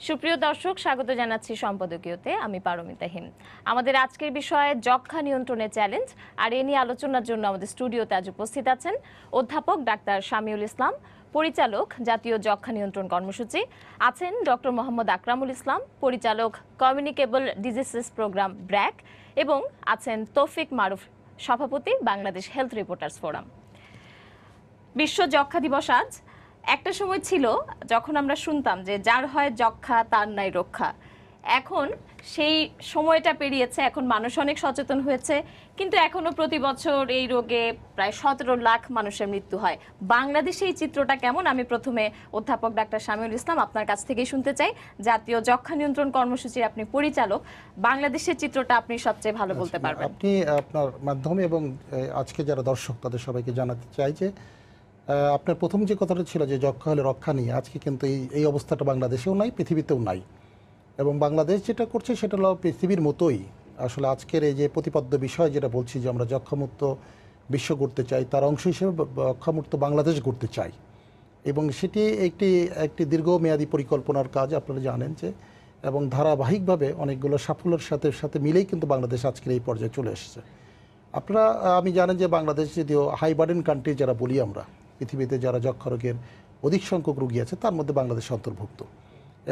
সুপ্রিয় দর্শক, স্বাগত জানাচ্ছি সম্পাদকীয়তে। আমি পারমিতা হিম। আমাদের আজকের বিষয় যক্ষ্মা নিয়ন্ত্রণের চ্যালেঞ্জ, আর এ নিয়ে আলোচনার জন্য আমাদের স্টুডিওতে আজ উপস্থিত আছেন অধ্যাপক ডাক্তার শামিউল ইসলাম, পরিচালক জাতীয় যক্ষ্মা নিয়ন্ত্রণ কর্মসূচি, আছেন ডক্টর মোহাম্মদ আকরামুল ইসলাম, পরিচালক কমিউনিকেবল ডিজিজেস প্রোগ্রাম ব্র্যাক, এবং আছেন তৌফিক মারুফ, সভাপতি বাংলাদেশ হেলথ রিপোর্টার্স ফোরাম। বিশ্ব যক্ষ্মা দিবস আজ। একটা সময় ছিল যখন আমরা শুনতাম যে যার হয় যক্ষ্মা তার নাই রক্ষা। এখন সেই সময়টা পেরিয়েছে, এখন মানুষ অনেক সচেতন হয়েছে, কিন্তু এখনো প্রতি বছর এই রোগে প্রায় 17 লাখ মানুষের মৃত্যু হয়। বাংলাদেশে এই চিত্রটা কেমন? আমি প্রথমে অধ্যাপক ডাক্তার শামিউল ইসলাম আপনার কাছ থেকেই শুনতে চাই। জাতীয় যক্ষ্মা নিয়ন্ত্রণ কর্মসূচির আপনি পরিচালক, বাংলাদেশের চিত্রটা আপনি সবচেয়ে ভালো বলতে পারবেন। আপনি আপনার মাধ্যমে এবং আজকে যারা দর্শক তাদের সবাইকে জানাতে চাই যে আপনার প্রথম যে কথাটা ছিল যে যক্ষ্মা হলে রক্ষা নিয়ে, আজকে কিন্তু এই অবস্থাটা বাংলাদেশেও নাই, পৃথিবীতেও নাই। এবং বাংলাদেশ যেটা করছে সেটা হলো পৃথিবীর মতোই আসলে আজকের এই যে প্রতিপাদ্য বিষয় যেটা বলছি যে আমরা যক্ষ্মামুক্ত বিশ্ব করতে চাই, তার অংশ হিসেবে যক্ষ্মামুক্ত বাংলাদেশ করতে চাই। এবং সেটি একটি দীর্ঘমেয়াদী পরিকল্পনার কাজ, আপনারা জানেন যে, এবং ধারাবাহিকভাবে অনেকগুলো সাফল্যের সাথে সাথে মিলেই কিন্তু বাংলাদেশ আজকের এই পর্যায়ে চলে এসেছে। আপনারা আমি জানেন যে বাংলাদেশ যদিও হাই বার্ডেন কান্ট্রি যারা বলি আমরা, পৃথিবীতে যারা যক্ষ্মা রোগের অধিক সংখ্যক রোগী আছে তার মধ্যে বাংলাদেশ অন্তর্ভুক্ত।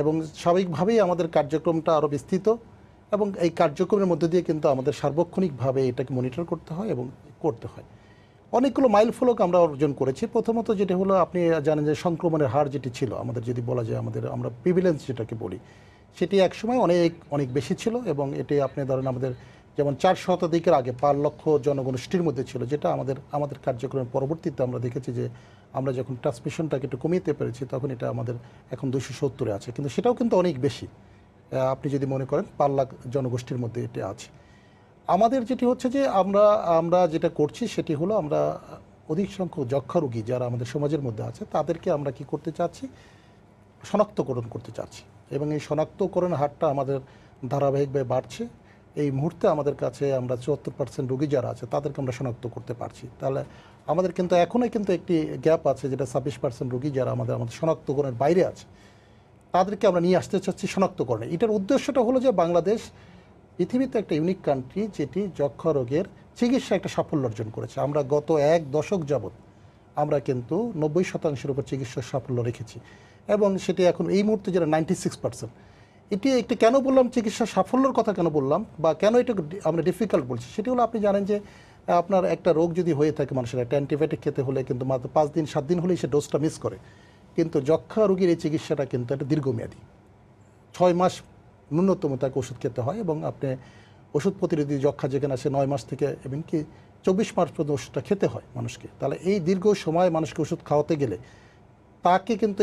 এবং স্বাভাবিকভাবেই আমাদের কার্যক্রমটা আরও বিস্তৃত, এবং এই কার্যক্রমের মধ্যে দিয়ে কিন্তু আমাদের সার্বক্ষণিকভাবে এটাকে মনিটর করতে হয় এবং করতে হয়। অনেকগুলো মাইল ফলক আমরা অর্জন করেছি। প্রথমত যেটা হলো, আপনি জানেন যে সংক্রমণের হার যেটি ছিল আমাদের, যদি বলা যায় আমরা প্রিভিলেন্স যেটাকে বলি, সেটি একসময় অনেক অনেক বেশি ছিল। এবং এটি আপনি ধরেন আমাদের যেমন 4 শতাধিকের আগে 5 লক্ষ জনগোষ্ঠীর মধ্যে ছিল, যেটা আমাদের কার্যক্রমের পরবর্তীতে আমরা দেখেছি যে আমরা যখন ট্রান্সমিশনটাকে একটু কমিয়ে পেরেছি তখন এটা আমাদের এখন 270-এ আছে। কিন্তু সেটাও কিন্তু অনেক বেশি, আপনি যদি মনে করেন 5 লাখ জনগোষ্ঠীর মধ্যে এটা আছে। আমাদের যেটি হচ্ছে যে আমরা যেটা করছি সেটি হলো, আমরা অধিক সংখ্যক যক্ষ্মা রোগী যারা আমাদের সমাজের মধ্যে আছে তাদেরকে আমরা কি করতে চাচ্ছি, শনাক্তকরণ করতে চাচ্ছি। এবং এই শনাক্তকরণ হারটা আমাদের ধারাবাহিকভাবে বাড়ছে। এই মুহূর্তে আমাদের কাছে আমরা 74% রোগী যারা আছে তাদেরকে আমরা শনাক্ত করতে পারছি। তাহলে আমাদের কিন্তু এখনও কিন্তু একটি গ্যাপ আছে, যেটা 26% রোগী যারা আমাদের শনাক্তকরণের বাইরে আছে, তাদেরকে আমরা নিয়ে আসতে চাচ্ছি শনাক্তকরণে। এটার উদ্দেশ্যটা হলো যে বাংলাদেশ পৃথিবীতে একটা ইউনিক কান্ট্রি যেটি যক্ষ্মা রোগের চিকিৎসা একটা সাফল্য অর্জন করেছে। আমরা গত 1 দশক যাবৎ আমরা কিন্তু 90% উপর চিকিৎসার সাফল্য রেখেছি, এবং সেটি এখন এই মুহূর্তে যেটা 96%। এটি একটি কেন বললাম চিকিৎসা সাফল্যের কথা, কেন বললাম বা কেন এটা আমরা ডিফিকাল্ট বলছি, সেটি হলো আপনি জানেন যে আপনার একটা রোগ যদি হয়ে থাকে মানুষের, একটা অ্যান্টিবায়োটিক খেতে হলে কিন্তু মাত্র 5 দিন 7 দিন হলেই সে ডোজটা মিস করে। কিন্তু যক্ষ্মা রোগীর এই চিকিৎসাটা কিন্তু একটা দীর্ঘমেয়াদী, 6 মাস ন্যূনতম তাকে ওষুধ খেতে হয়। এবং আপনি ওষুধ প্রতিরোধী যক্ষ্মা যেখানে আছে 9 মাস থেকে এমনকি 24 মাস পর্যন্ত ওষুধটা খেতে হয় মানুষকে। তাহলে এই দীর্ঘ সময় মানুষকে ওষুধ খাওয়াতে গেলে, তাকে কিন্তু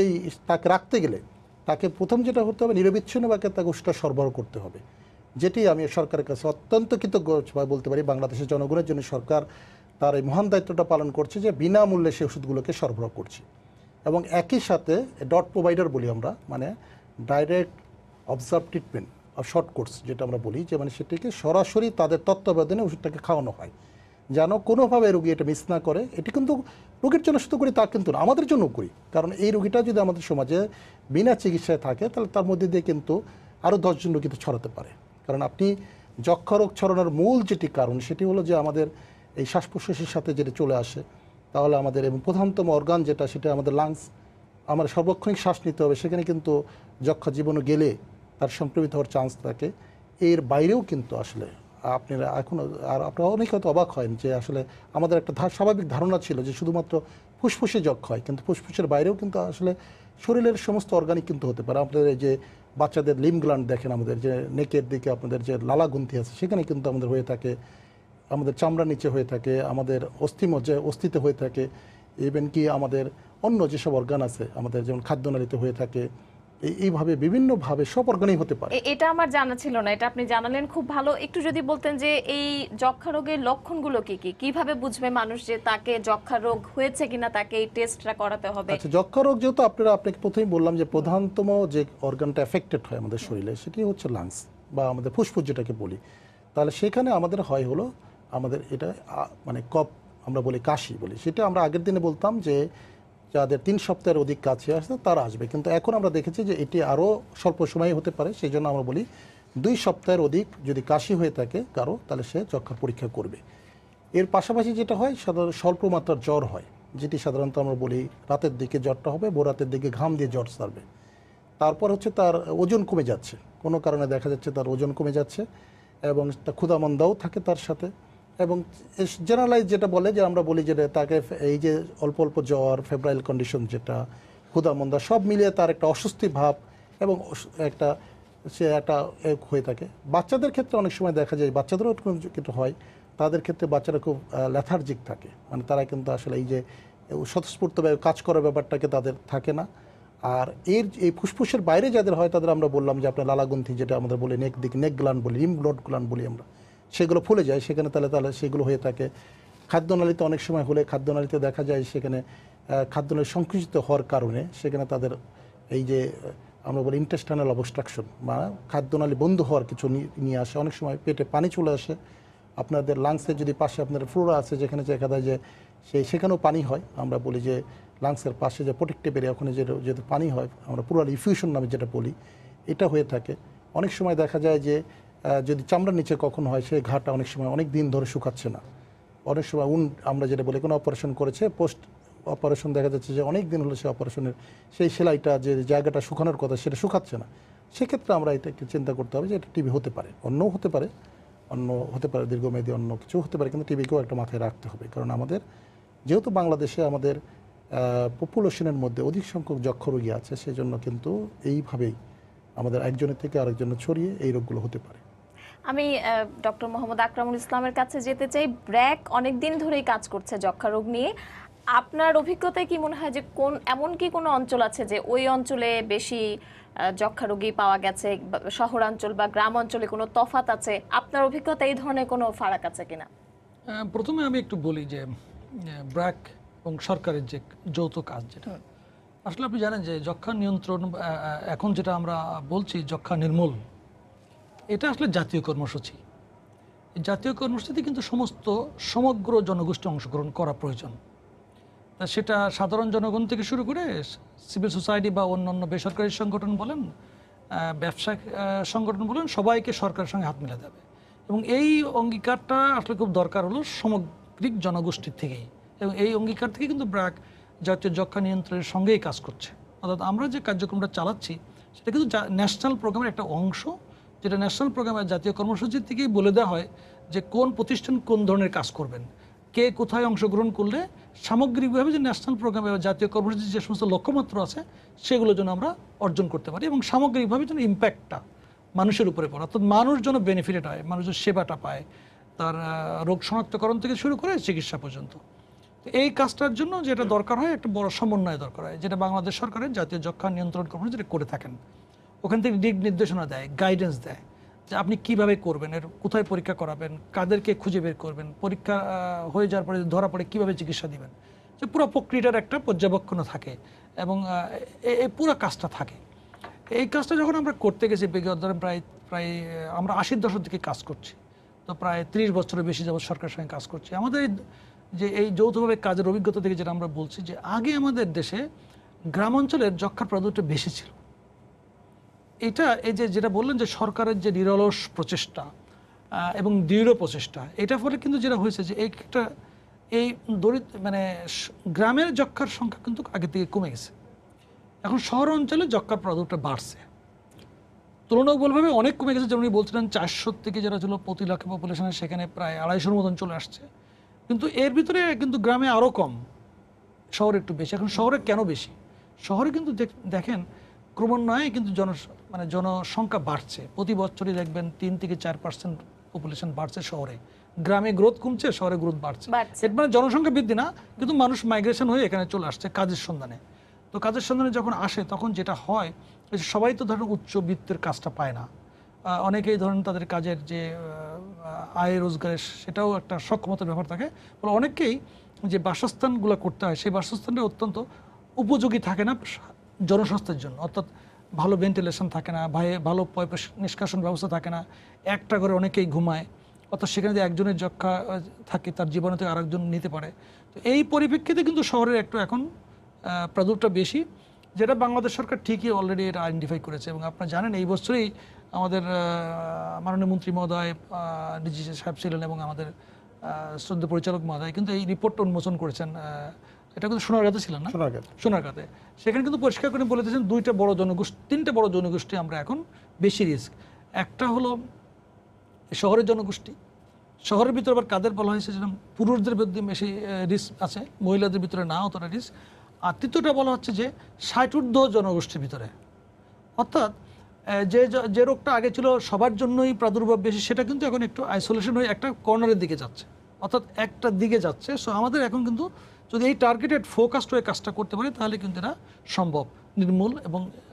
তাকে রাখতে গেলে তাকে প্রথম যেটা হতে হবে, নিরবিচ্ছিন্নভাবে তাকে ওষুধটা সরবরাহ করতে হবে। যেটি আমি সরকারের কাছে অত্যন্ত কৃতজ্ঞ বলতে পারি। বাংলাদেশের জনগণের জন্য সরকার তার এই মহান দায়িত্বটা পালন করছে যে বিনামূল্যে সেই ওষুধগুলোকে সরবরাহ করছে। এবং একই সাথে ডট প্রোভাইডার বলি আমরা, মানে direct observe treatment of short course যেটা আমরা বলি, যে মানে সেটিকে সরাসরি তাদের তত্ত্বাবধানে ওষুধটাকে খাওয়ানো হয়, যেন কোনোভাবে রোগী এটা মিস না করে। এটি কিন্তু রোগীর জন্য শুধু করি তা কিন্তু না, আমাদের জন্য করি। কারণ এই রোগীটা যদি আমাদের সমাজে বিনা চিকিৎসায় থাকে তাহলে তার মধ্যে দিয়ে কিন্তু আরও 10 জন রোগীতে ছড়াতে পারে। কারণ আপনি যক্ষ্মা রোগ ছড়ানোর মূল যেটি কারণ সেটি হলো যে আমাদের এই শ্বাস প্রশ্বাসের সাথে যেটা চলে আসে, তাহলে আমাদের এবং প্রধানতম অর্গান যেটা, সেটা আমাদের লাংস, আমার সর্বক্ষণিক শ্বাস নিতে হবে, সেখানে কিন্তু যক্ষ্মা জীবাণু গেলে তার সংক্রমিত হওয়ার চান্স থাকে। এর বাইরেও কিন্তু আসলে আপনারা এখন আর আপনারা অনেক হয়তো অবাক হয় যে আসলে আমাদের একটা স্বাভাবিক ধারণা ছিল যে শুধুমাত্র ফুসফুসে যক্ষ্মা হয়, কিন্তু ফুসফুসের বাইরেও কিন্তু আসলে শরীরের সমস্ত অর্গানিক কিন্তু হতে পারে। আপনাদের এই যে বাচ্চাদের লিম গ্ল্যান্ড দেখেন, আমাদের যে নেকের দিকে আপনাদের যে লালা গ্রন্থি আছে সেখানে কিন্তু আমাদের হয়ে থাকে, আমাদের চামড়ার নিচে হয়ে থাকে, আমাদের অস্থিতে হয়ে থাকে, ইভেন কি আমাদের অন্য যেসব অর্গান আছে আমাদের যেমন খাদ্যনালীতে হয়ে থাকে। এইভাবে বিভিন্নভাবে সব অর্গানই হতে পারে। এটা আমার জানা ছিল না, এটা আপনি জানালেন, খুব ভালো। একটু যদি বলতেন যে এই যক্ষ্মা রোগের লক্ষণগুলো কি কি, কিভাবে বুঝবে মানুষ যে তাকে যক্ষ্মা রোগ হয়েছে কিনা, তাকে এই টেস্টটা করাতে হবে? আচ্ছা, যক্ষ্মা রোগ যেহেতু আপনাকে প্রথমেই বললাম যে প্রধানতম যে অর্গানটা এফেক্টেড হয় আমাদের শরীরে সেটি হচ্ছে লাংস বা আমাদের ফুসফুস যেটাকে বলি। তাহলে সেখানে আমাদের হয় হলো আমাদের এটা মানে কফ আমরা বলি, কাশি বলি। সেটা আমরা আগের দিনে বলতাম যে যাদের 3 সপ্তাহের অধিক কাছে আসছে তারা আসবে, কিন্তু এখন আমরা দেখেছি যে এটি আরও স্বল্প সময়ে হতে পারে। সেই জন্য আমরা বলি 2 সপ্তাহের অধিক যদি কাশি হয়ে থাকে কারো, তাহলে সে যক্ষ্মার পরীক্ষা করবে। এর পাশাপাশি যেটা হয়, সাধারণত স্বল্প মাত্রার জ্বর হয়, যেটি সাধারণত আমরা বলি রাতের দিকে জ্বরটা হবে, ভোর রাতের দিকে ঘাম দিয়ে জ্বর সারবে। তারপর হচ্ছে তার ওজন কমে যাচ্ছে, কোনো কারণে দেখা যাচ্ছে তার ওজন কমে যাচ্ছে এবং ক্ষুধামন্দাও থাকে তার সাথে। এবং জেনারেলাইজ যেটা বলে যে আমরা বলি যে তাকে এই যে অল্প অল্প জ্বর, ফেব্রাইল কন্ডিশন, যেটা ক্ষুধামন্দা, সব মিলিয়ে তার একটা অস্বস্তি ভাব এবং একটা সে একটা হয়ে থাকে। বাচ্চাদের ক্ষেত্রে অনেক সময় দেখা যায়, বাচ্চাদেরও কিন্তু হয়, তাদের ক্ষেত্রে বাচ্চারা খুব লেথার্জিক থাকে, মানে তারা কিন্তু আসলে এই যে স্বতঃস্ফূর্তভাবে কাজ করার ব্যাপারটাকে তাদের থাকে না। আর এই ফুসফুসের বাইরে যাদের হয় তাদের আমরা বললাম যে আপনার লালাগ্রন্থি, যেটা আমাদের বলি নেক গ্ল্যান্ড বলি, লিম্ফ গ্ল্যান্ড বলি আমরা, সেগুলো ফুলে যায় সেখানে, তাহলে সেগুলো হয়ে থাকে। খাদ্যনালীতে অনেক সময় হলে খাদ্যনালীতে দেখা যায় সেখানে খাদ্যনালী সংকুচিত হওয়ার কারণে সেখানে তাদের এই যে আমরা বলি ইন্টেস্টাইনাল অবস্ট্রাকশন বা খাদ্যনালী বন্ধ হওয়ার কিছু নিয়ে আসে। অনেক সময় পেটে পানি চলে আসে। আপনাদের লাংসের যদি পাশে আপনাদের ফ্লোরা আছে, যেখানে দেখা যায় যে সেখানেও পানি হয়, আমরা বলি যে লাংসের পাশে যে প্রোটেক্টিভ এরিয়া, ওখানে যেহেতু পানি হয়, আমরা পুরাল ইফিউশন নামে যেটা বলি, এটা হয়ে থাকে। অনেক সময় দেখা যায় যে যদি চামড়ার নিচে কখন হয়, সেই ঘাটা অনেক সময় অনেক দিন ধরে শুকাচ্ছে না। অনেক সময় আমরা যেটা বলি কোনো অপারেশন করেছে, পোস্ট অপারেশন দেখা যাচ্ছে যে অনেক দিন হলো সেই অপারেশনের সেই সেলাইটা যে জায়গাটা শুকানোর কথা সেটা শুকাচ্ছে না। সেক্ষেত্রে আমরা এটা একটু চিন্তা করতে হবে যে এটা টিবি হতে পারে, অন্য হতে পারে, দীর্ঘমেয়াদী অন্য কিছু হতে পারে, কিন্তু টিবিকেও একটা মাথায় রাখতে হবে। কারণ আমাদের যেহেতু বাংলাদেশে আমাদের পপুলেশনের মধ্যে অধিক সংখ্যক যক্ষ্মা রোগী আছে, সেই জন্য কিন্তু এইভাবেই আমাদের একজনের থেকে আরেকজনের ছড়িয়ে এই রোগগুলো হতে পারে। আমি ডক্টর মোহাম্মদ আকরামুল ইসলামের কাছে যেতে চাই। ব্র্যাক অনেকদিন ধরেই কাজ করছে যক্ষ্মা রোগ নিয়ে। আপনার অভিজ্ঞতায় কি মনে হয় যে এমন কি কোনো অঞ্চল আছে যে ওই অঞ্চলে বেশি যক্ষ্মা রোগী পাওয়া গেছে, শহরাঞ্চল বা গ্রাম অঞ্চলে কোনো তফাৎ আছে? আপনার অভিজ্ঞতা এই ধরনের কোনো ফারাক আছে কিনা? প্রথমে আমি একটু বলি যে ব্র্যাক এবং সরকারের যে যৌথ কাজ, যেটা আসলে আপনি জানেন যে যক্ষ্মা নিয়ন্ত্রণ, এখন যেটা আমরা বলছি যক্ষ্মা নির্মূল, এটা আসলে জাতীয় কর্মসূচি। এই জাতীয় কর্মসূচিতে কিন্তু সমগ্র জনগোষ্ঠী অংশগ্রহণ করা প্রয়োজন। তা সেটা সাধারণ জনগণ থেকে শুরু করে সিভিল সোসাইটি বা অন্যান্য বেসরকারি সংগঠন বলেন, ব্যবসা সংগঠন বলেন, সবাইকে সরকারের সঙ্গে হাত মিলাতে হবে। এবং এই অঙ্গীকারটা আসলে খুব দরকার হলো সামগ্রিক জনগোষ্ঠীর থেকেই। এবং এই অঙ্গীকার থেকে কিন্তু ব্র্যাক জাতীয় যক্ষ্মা নিয়ন্ত্রণের সঙ্গেই কাজ করছে। অর্থাৎ আমরা যে কার্যক্রমটা চালাচ্ছি সেটা কিন্তু ন্যাশনাল প্রোগ্রামের একটা অংশ, যেটা ন্যাশনাল প্রোগ্রামের জাতীয় কর্মসূচির থেকেই বলে দেওয়া হয় যে কোন প্রতিষ্ঠান কোন ধরনের কাজ করবেন, কে কোথায় অংশগ্রহণ করলে সামগ্রিকভাবে যে ন্যাশনাল প্রোগ্রামে বা জাতীয় কর্মসূচির যে সমস্ত লক্ষ্যমাত্রা আছে সেগুলো যেন আমরা অর্জন করতে পারি এবং সামগ্রিকভাবে যেন ইম্প্যাক্টটা মানুষের উপরে পড়ে, অর্থাৎ মানুষ যেন বেনিফিটেড হয়, মানুষের সেবাটা পায়, তার রোগ শনাক্তকরণ থেকে শুরু করে চিকিৎসা পর্যন্ত। এই কাজটার জন্য যেটা দরকার হয়, একটা বড় সমন্বয় দরকার হয়, যেটা বাংলাদেশ সরকারের জাতীয় যক্ষ্মা নিয়ন্ত্রণ কর্মসূচি যেটা করে থাকেন। ওখান থেকে দিক নির্দেশনা দেয়, গাইডেন্স দেয় যে আপনি কিভাবে করবেন, এর কোথায় পরীক্ষা করাবেন, কাদেরকে খুঁজে বের করবেন, পরীক্ষা হয়ে যাওয়ার পরে ধরা পড়ে কীভাবে চিকিৎসা দিবেন, যে পুরো প্রক্রিয়াটার একটা পর্যবেক্ষণ থাকে এবং এই পুরো কাজটা থাকে। এই কাজটা যখন আমরা করতে গেছি বিগত প্রায় আমরা 80-র দশক থেকে কাজ করছি, তো প্রায় 30 বছরের বেশি যাবত সরকারের সঙ্গে কাজ করছি। আমাদের যে এই যৌথভাবে কাজের অভিজ্ঞতা থেকে যেটা আমরা বলছি যে আগে আমাদের দেশে গ্রাম অঞ্চলের যক্ষ্মার প্রাদুর্ভাবটা বেশি ছিল। এটা এই যে যেটা বললেন যে সরকারের যে নিরলস প্রচেষ্টা এবং দৃঢ় প্রচেষ্টা, এটার ফলে কিন্তু যেটা হয়েছে যে এই গ্রামের যক্ষ্মার সংখ্যা কিন্তু আগে থেকে কমে গেছে। এখন শহর অঞ্চলে যক্ষ্মার প্রাদুর্ভাবটা বাড়ছে, তুলনামূলকভাবে অনেক কমে গেছে। যেমন উনি বলছিলেন 400 থেকে যেটা ছিল প্রতি লাখ পপুলেশনের, সেখানে প্রায় 250-র মতন চলে আসছে। কিন্তু এর ভিতরে কিন্তু গ্রামে আরও কম, শহরে একটু বেশি। এখন শহরে কেন বেশি? শহরে কিন্তু দেখেন ক্রমান্বয়ে কিন্তু জনসংখ্যা বাড়ছে, প্রতি বছরই দেখবেন 3 থেকে 4% পপুলেশন বাড়ছে শহরে। গ্রামে গ্রোথ কমছে, শহরে গ্রোথ বাড়ছে। এর মানে জনসংখ্যা বৃদ্ধি না, কিন্তু মানুষ মাইগ্রেশন হয়ে এখানে চলে আসছে কাজের সন্ধানে। তো কাজের সন্ধানে যখন আসে তখন যেটা হয়, সবাই তো ধরেন উচ্চবিত্তের কাজটা পায় না, অনেকেই ধরেন তাদের কাজের যে আয় রোজগারের সেটাও একটা সক্ষমতার ব্যাপার থাকে, বলে অনেকেই যে বাসস্থানগুলো করতে হয় সেই বাসস্থানটা অত্যন্ত উপযোগী থাকে না জনস্বাস্থ্যের জন্য। অর্থাৎ ভালো ভেন্টিলেশন থাকে না, ভালো নিষ্কাশন ব্যবস্থা থাকে না, একটা ঘরে অনেকেই ঘুমায়, অর্থাৎ সেখানে যে একজনের যক্ষ্মা থাকে তার জীবনে থেকে আরেকজন নিতে পারে। তো এই পরিপ্রেক্ষিতে কিন্তু শহরের একটু এখন প্রাদুর্ভাবটা বেশি, যেটা বাংলাদেশ সরকার ঠিকই অলরেডি এটা আইডেন্টিফাই করেছে। এবং আপনারা জানেন এই বছরই আমাদের মাননীয় মন্ত্রী মহোদয় ডিজি সাহেব ছিলেন এবং আমাদের শ্রদ্ধা পরিচালক মহোদয় কিন্তু এই রিপোর্টটা উন্মোচন করেছেন। এটা কিন্তু সোনারগাঁতে ছিলেন না, সোনারগাঁতে। সেখানে কিন্তু পরিষ্কার করে বলে দিয়েছেন তিনটা বড় জনগোষ্ঠী আমরা এখন বেশি রিস্ক। একটা হলো শহরের জনগোষ্ঠী, শহরের ভিতরে আবার কাদের বলা হয়েছে যেরকম পুরুষদের বিরুদ্ধে বেশি রিস্ক আছে, মহিলাদের ভিতরে না অতটা রিস্ক। আর তৃতীয়টা বলা হচ্ছে যে 60 ঊর্ধ্ব জনগোষ্ঠীর ভিতরে, অর্থাৎ যে রোগটা আগে ছিল সবার জন্যই প্রাদুর্ভাব বেশি, সেটা কিন্তু এখন একটু আইসোলেশন হয়ে একটা কর্নারের দিকে যাচ্ছে, অর্থাৎ একটা দিকে যাচ্ছে। সো আমাদের এখন কিন্তু যদি এই টার্গেটেড ফোকাসড হয়ে কাজটা করতে পারি তাহলে কিন্তু এটা সম্ভব,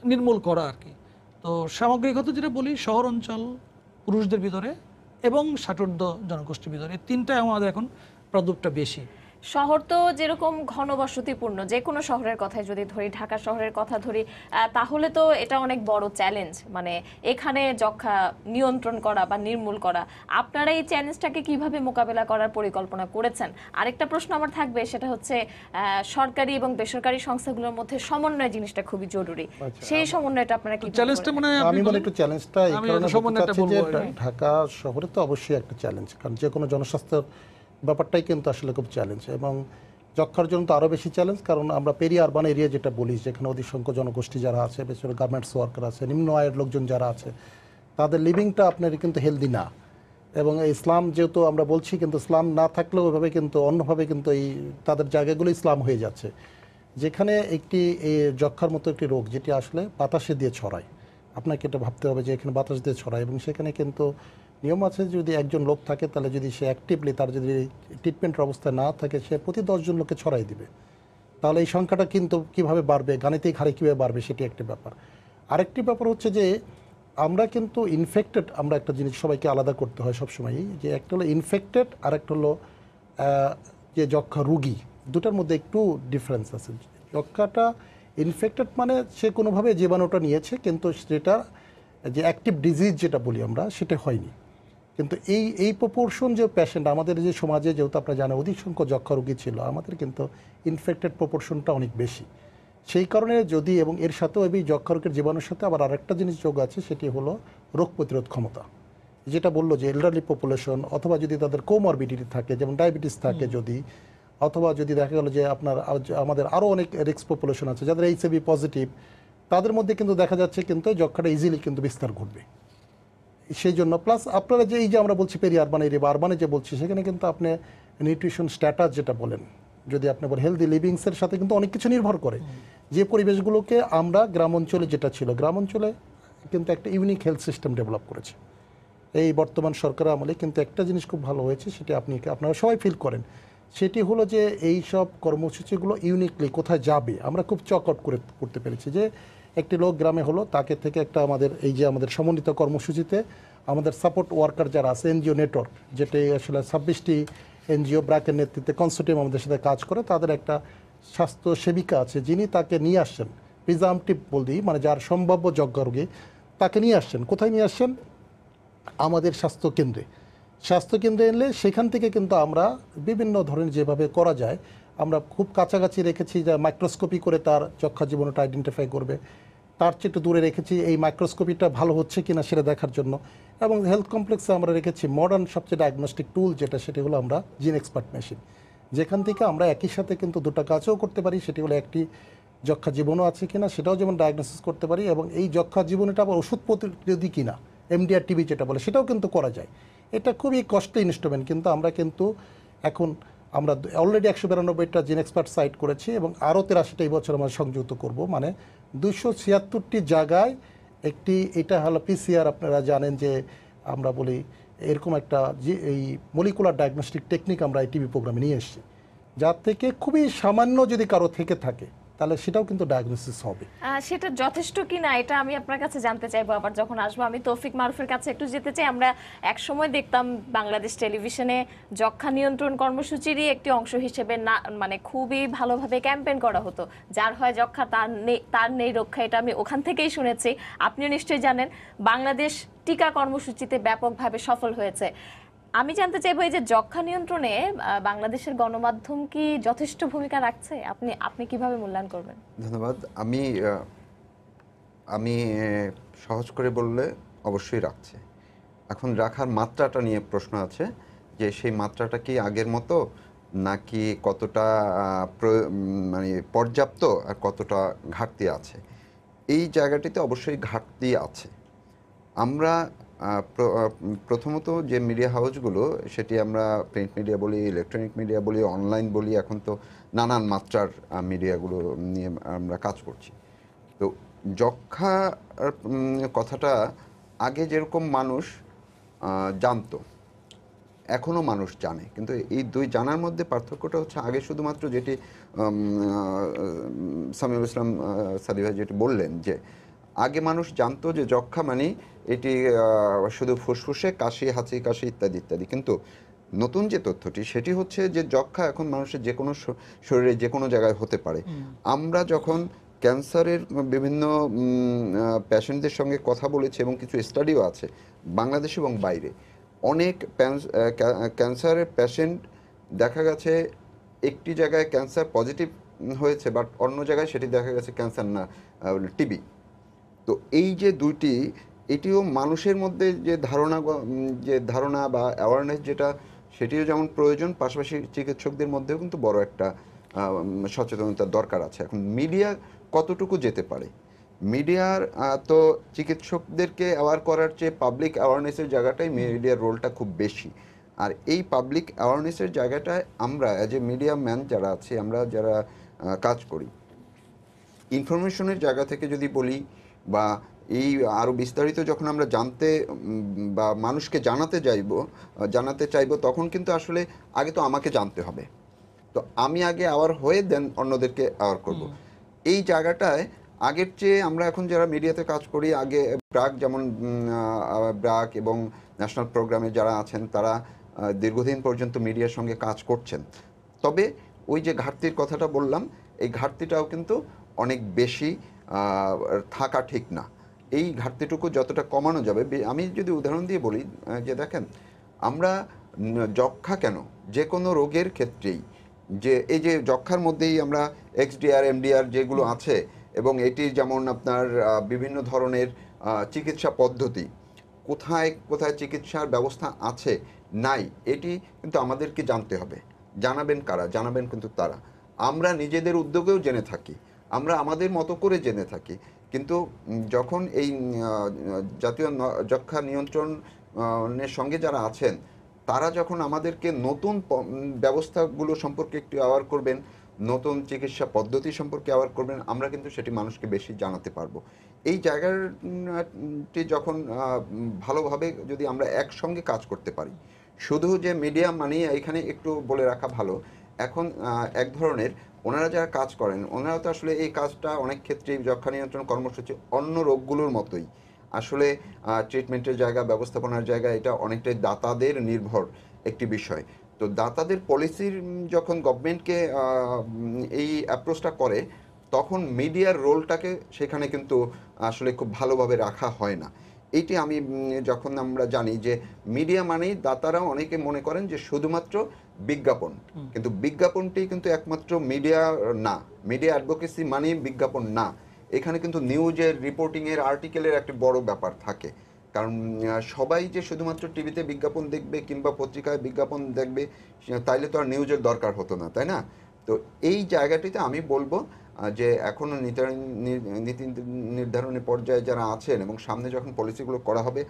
নির্মূল করা আর কি। তো সামগ্রিকত যেটা বলি, শহর অঞ্চল, পুরুষদের ভিতরে এবং 60 ঊর্ধ্ব জনগোষ্ঠীর ভিতরে, এই তিনটায় আমাদের এখন প্রাদুর্ভাবটা বেশি। শহর তো যেরকম ঘনবসতিপূর্ণ, যে কোনো শহরের কথাই যদি ধরি, ঢাকা শহরের কথা ধরি, তাহলে তো এটা অনেক বড় চ্যালেঞ্জ, মানে এখানে যক্ষ্মা নিয়ন্ত্রণ করা বা নির্মূল করা। আপনারা এই চ্যালেঞ্জটাকে কিভাবে মোকাবেলা করার পরিকল্পনা করেছেন? আরেকটা প্রশ্ন আমার থাকবে, সেটা হচ্ছে সরকারি এবং বেসরকারি সংস্থাগুলোর মধ্যে সমন্বয় জিনিসটা খুবই জরুরি। সেই সমন্বয়টা আপনারা কি চ্যালেঞ্জটা মানে আমি মনে একটু চ্যালেঞ্জটা এই কারণে বলতে চাচ্ছি যে ঢাকা শহরে তো অবশ্যই একটা চ্যালেঞ্জ, কারণ যে কোনো জনস্বাস্থ্য ব্যাপারটাই কিন্তু আসলে খুব চ্যালেঞ্জ, এবং যক্ষার জন্য তো আরও বেশি চ্যালেঞ্জ, কারণ আমরা পেরি আরবান এরিয়া যেটা বলি, যেখানে অধিক সংখ্যক জনগোষ্ঠী যারা আছে, বিশেষ করে গার্মেন্টস ওয়ার্কার আছে, নিম্ন আয়ের লোকজন যারা আছে, তাদের লিভিংটা আপনার কিন্তু হেলদি না। এবং ইসলাম যেহেতু আমরা বলছি, কিন্তু ইসলাম না থাকলেও ওইভাবে কিন্তু অন্যভাবে কিন্তু এই তাদের জায়গাগুলো ইসলাম হয়ে যাচ্ছে, যেখানে একটি এই যক্ষার মতো একটি রোগ যেটি আসলে বাতাসে দিয়ে ছড়ায়। আপনাকে এটা ভাবতে হবে যে এখানে বাতাস দিয়ে ছড়ায়, এবং সেখানে কিন্তু নিয়ম আছে, যদি একজন লোক থাকে তাহলে যদি সে অ্যাক্টিভলি, তার যদি ট্রিটমেন্টের অবস্থায় না থাকে, সে প্রতি 10 জন লোককে ছড়াই দিবে। তাহলে এই সংখ্যাটা কিন্তু কীভাবে বাড়বে, গাণিতিক হারে কীভাবে বাড়বে, সেটি একটি ব্যাপার। আরেকটি ব্যাপার হচ্ছে যে আমরা কিন্তু ইনফেক্টেড, আমরা একটা জিনিস সবাইকে আলাদা করতে হয় সবসময়ই, যে একটা হলো ইনফেক্টেড আর একটা হলো যে যক্ষা রুগী, দুটার মধ্যে একটু ডিফারেন্স আছে। যক্ষাটা ইনফেক্টেড মানে সে কোনোভাবে জীবাণুটা নিয়েছে, কিন্তু সেটা যে অ্যাক্টিভ ডিজিজ যেটা বলি আমরা, সেটা হয়নি। কিন্তু এই প্রপোর্শন যে পেশেন্ট আমাদের যে সমাজে, যেহেতু আপনারা জানেন অধিক সংখ্যক যক্ষা রোগী ছিল, আমাদের কিন্তু ইনফেক্টেড প্রপোর্শনটা অনেক বেশি। সেই কারণে যদি, এবং এর সাথেও এই যক্ষা রোগের জীবাণুর সাথে আবার আরেকটা জিনিস যোগ আছে, সেটি হলো রোগ প্রতিরোধ ক্ষমতা, যেটা বললো যে এলডারলি পপুলেশন, অথবা যদি তাদের কোমরবিডিটি থাকে, যেমন ডায়াবেটিস থাকে যদি, অথবা যদি দেখা গেল যে আমাদের আরও অনেক রিস্ক পপুলেশন আছে যাদের HIV পজিটিভ, তাদের মধ্যে কিন্তু দেখা যাচ্ছে কিন্তু যক্ষাটা ইজিলি কিন্তু বিস্তার ঘটবে। সেই জন্য প্লাস আপনারা যে এই যে আমরা বলছি পেরি আরবান এরিয়া বা আরবানে যে বলছি, সেখানে কিন্তু আপনি নিউট্রিশন স্ট্যাটাস যেটা বলেন, যদি আপনি বলেন হেলদি লিভিংসের সাথে কিন্তু অনেক কিছু নির্ভর করে। যে পরিবেশগুলোকে আমরা গ্রাম অঞ্চলে, যেটা ছিল গ্রাম অঞ্চলে কিন্তু একটা ইউনিক হেলথ সিস্টেম ডেভেলপ করেছে এই বর্তমান সরকার আমলে। কিন্তু একটা জিনিস খুব ভালো হয়েছে, সেটি আপনারা সবাই ফিল করেন, সেটি হলো যে এই সব কর্মসূচিগুলো ইউনিকলি কোথায় যাবে আমরা খুব চক আউট করতে পেরেছি। যে একটি লোক গ্রামে হলো, তাকে থেকে একটা আমাদের এই যে আমাদের সমন্বিত কর্মসূচিতে আমাদের সাপোর্ট ওয়ার্কার যারা আছে, এনজিও নেটওয়ার্ক, যেটি আসলে 26টি এনজিও ব্র্যাকের নেতৃত্বে কনসোর্টিয়াম আমাদের সাথে কাজ করে, তাদের একটা স্বাস্থ্য সেবিকা আছে যিনি তাকে নিয়ে আসছেন, প্রিজামটিভ বলি মানে যার সম্ভাব্য যজ্ঞ রোগী, তাকে নিয়ে আসছেন। কোথায় নিয়ে আসছেন? আমাদের স্বাস্থ্যকেন্দ্রে এলে সেখান থেকে কিন্তু আমরা বিভিন্ন ধরনের যেভাবে করা যায়, আমরা খুব কাছাকাছি রেখেছি, যা মাইক্রোস্কোপি করে তার যক্ষা জীবাণুটা আইডেন্টিফাই করবে, তার চেয়ে একটু দূরে রেখেছি এই মাইক্রোস্কোপিটা ভালো হচ্ছে কিনা সেটা দেখার জন্য, এবং হেলথ কমপ্লেক্সে আমরা রেখেছি মডার্ন সবচেয়ে ডায়াগনস্টিক টুল যেটা, সেটি হলো আমরা জিন এক্সপার্ট মেশিন, যেখান থেকে আমরা একই সাথে কিন্তু দুটো কাজও করতে পারি। সেটি হলো একটি যক্ষা জীবাণু আছে কিনা সেটাও যেমন ডায়াগনোসিস করতে পারি, এবং এই যক্ষা জীবাণুটা আবার ওষুধ প্রতিরোধী কিনা, MDR TB যেটা বলে, সেটাও কিন্তু করা যায়। এটা খুবই কস্টলি ইনস্ট্রুমেন্ট, কিন্তু আমরা কিন্তু এখন আমরা অলরেডি 192টা জিন এক্সপার্ট সাইট করেছি, এবং আরও 83টা এই বছর আমরা সংযুক্ত করব, মানে 276টি জায়গায় একটি, এটা হলো PCR। আপনারা জানেন যে আমরা বলি এরকম একটা এই মলিকুলার ডায়াগনস্টিক টেকনিক আমরা এই টিভি প্রোগ্রামে নিয়ে এসেছি, যার থেকে খুবই সামান্য যদি কারো থেকে থাকে তাহলে সেটাও কিন্তু ডায়াগনোসিস হবে। সেটা যথেষ্ট কিনা এটা আমি আপনার কাছে জানতে চাইবো। আবার যখন আসবো আমি তৌফিক মারুফের কাছে একটু যেতে চাই। আমরা এক সময় দেখতাম বাংলাদেশ টেলিভিশনে যক্ষা নিয়ন্ত্রণ কর্মসূচিরই একটি অংশ হিসেবে না, মানে খুবই ভালোভাবে ক্যাম্পেইন করা হতো, যার হয় যক্ষা তার নেই রক্ষা। এটা আমি ওখান থেকেই শুনেছি, আপনিও নিশ্চয়ই জানেন। বাংলাদেশ টিকা কর্মসূচিতে ব্যাপকভাবে সফল হয়েছে। আমি জানতে চাইবো এই যে যক্ষ্মা নিয়ন্ত্রণে বাংলাদেশের গণমাধ্যম কি যথেষ্ট ভূমিকা রাখছে, আপনি আপনি কিভাবে মূল্যায়ন করবেন? ধন্যবাদ। আমি সহজ করে বললে অবশ্যই রাখছে। এখন রাখার মাত্রাটা নিয়ে প্রশ্ন আছে যে সেই মাত্রাটা কি আগের মতো, নাকি কতটা মানে পর্যাপ্ত আর কতটা ঘাটতি আছে। এই জায়গাটিতে অবশ্যই ঘাটতি আছে। আমরা প্রথমত যে মিডিয়া হাউসগুলো, সেটি আমরা প্রিন্ট মিডিয়া বলি, ইলেকট্রনিক মিডিয়া বলি, অনলাইন বলি, এখন তো নানান মাত্রার মিডিয়াগুলো নিয়ে আমরা কাজ করছি। তো যক্ষ্মা কথাটা আগে যেরকম মানুষ জানতো, এখনও মানুষ জানে, কিন্তু এই দুই জানার মধ্যে পার্থক্যটা হচ্ছে আগে শুধুমাত্র যেটি সামিউল ইসলাম সাদি ভাই যেটি বললেন, যে আগে মানুষ জানতো যে যক্ষ্মা মানে এটি শুধু ফুসফুসে কাশি, হাঁচি কাশি ইত্যাদি ইত্যাদি। কিন্তু নতুন যে তথ্যটি সেটি হচ্ছে যে যক্ষ্মা এখন মানুষের যে কোনো শরীরে যে কোনো জায়গায় হতে পারে। আমরা যখন ক্যান্সারের বিভিন্ন পেশেন্টদের সঙ্গে কথা বলেছি, এবং কিছু স্টাডিও আছে বাংলাদেশ এবং বাইরে, অনেক ক্যান্সারের পেশেন্ট দেখা গেছে একটি জায়গায় ক্যান্সার পজিটিভ হয়েছে, বাট অন্য জায়গায় সেটি দেখা গেছে ক্যান্সার না, টিবি। তো এই যে দুইটি, এটিও মানুষের মধ্যে যে ধারণা বা অ্যাওয়ারনেস যেটা, সেটিও যেমন প্রয়োজন, পাশাপাশি চিকিৎসকদের মধ্যেও কিন্তু বড় একটা সচেতনতার দরকার আছে। এখন মিডিয়া কতটুকু যেতে পারে, মিডিয়ার তো চিকিৎসকদেরকে অ্যাওয়ার করার চেয়ে পাবলিক অ্যাওয়ারনেসের জায়গাটাই মিডিয়ার রোলটা খুব বেশি। আর এই পাবলিক অ্যাওয়ারনেসের জায়গাটায় আমরা অ্যাজ এ মিডিয়া ম্যান যারা আছি, আমরা যারা কাজ করি, ইনফরমেশনের জায়গা থেকে যদি বলি, বা এই আরও বিস্তারিত যখন আমরা জানতে বা মানুষকে জানাতে চাইবো, তখন কিন্তু আসলে আগে তো আমাকে জানতে হবে। তো আমি আগে অ্যাওয়ার হয়ে দেন অন্যদেরকে অ্যাওয়ার করব। এই জায়গাটায় আগের চেয়ে আমরা এখন যারা মিডিয়াতে কাজ করি, আগে ব্র্যাক এবং ন্যাশনাল প্রোগ্রামে যারা আছেন, তারা দীর্ঘদিন পর্যন্ত মিডিয়ার সঙ্গে কাজ করছেন। তবে ওই যে ঘাটতির কথাটা বললাম, এই ঘাটতিটাও কিন্তু অনেক বেশি থাকা ঠিক না। এই ঘাটতিটুকু যতটা কমানো যাবে, আমি যদি উদাহরণ দিয়ে বলি, যে দেখেন আমরা যক্ষ্মা কেন, যে কোনো রোগের ক্ষেত্রেই, যে এই যে যক্ষ্মার মধ্যেই আমরা এক্সডিআর, এমডিআর যেগুলো আছে, এবং এটি যেমন আপনার বিভিন্ন ধরনের চিকিৎসা পদ্ধতি, কোথায় কোথায় চিকিৎসার ব্যবস্থা আছে নাই, এটি কিন্তু আমাদেরকে জানতে হবে। জানাবেন কারা? জানাবেন কিন্তু তারা। আমরা নিজেদের উদ্যোগেও জেনে থাকি, আমরা আমাদের মতো করে জেনে থাকি, কিন্তু যখন এই জাতীয় যক্ষ্মা নিয়ন্ত্রণের সঙ্গে যারা আছেন, তারা যখন আমাদেরকে নতুন ব্যবস্থাগুলো সম্পর্কে একটু অ্যাওয়ার করবেন, নতুন চিকিৎসা পদ্ধতি সম্পর্কে অ্যাওয়ার করবেন, আমরা কিন্তু সেটি মানুষকে বেশি জানাতে পারবো। এই জায়গাটি যখন ভালোভাবে যদি আমরা একসঙ্গে কাজ করতে পারি, শুধু যে মিডিয়া মানে, এখানে একটু বলে রাখা ভালো, এখন এক ধরনের ওনারা যারা কাজ করেন, ওনারা তো আসলে এই কাজটা অনেক ক্ষেত্রেই যক্ষ্মা নিয়ন্ত্রণ কর্মসূচি অন্য রোগগুলোর মতোই, আসলে ট্রিটমেন্টের জায়গা, ব্যবস্থাপনার জায়গা, এটা অনেকটাই দাতাদের নির্ভর একটি বিষয়। তো দাতাদের পলিসির যখন গভর্নমেন্টকে এই অ্যাপ্রোচটা করে, তখন মিডিয়ার রোলটাকে সেখানে কিন্তু আসলে খুব ভালোভাবে রাখা হয় না। এইটি আমি যখন আমরা জানি যে মিডিয়া মানেই, দাতারাও অনেকে মনে করেন যে শুধুমাত্র বিজ্ঞাপন, কিন্তু বিজ্ঞাপনটি কিন্তু একমাত্র মিডিয়া না। মিডিয়া অ্যাডভোকেসি মানেই বিজ্ঞাপন না। এখানে কিন্তু নিউজের, রিপোর্টিংয়ের, আর্টিকেলের একটা বড় ব্যাপার থাকে। কারণ সবাই যে শুধুমাত্র টিভিতে বিজ্ঞাপন দেখবে কিংবা পত্রিকায় বিজ্ঞাপন দেখবে, তাইলে তো আর নিউজের দরকার হতো না, তাই না? তো এই জায়গাটিতে আমি বলবো যে এখনও নীতি নির্ধারণী পর্যায়ে যারা আছেন, এবং সামনে যখন পলিসিগুলো করা হবে,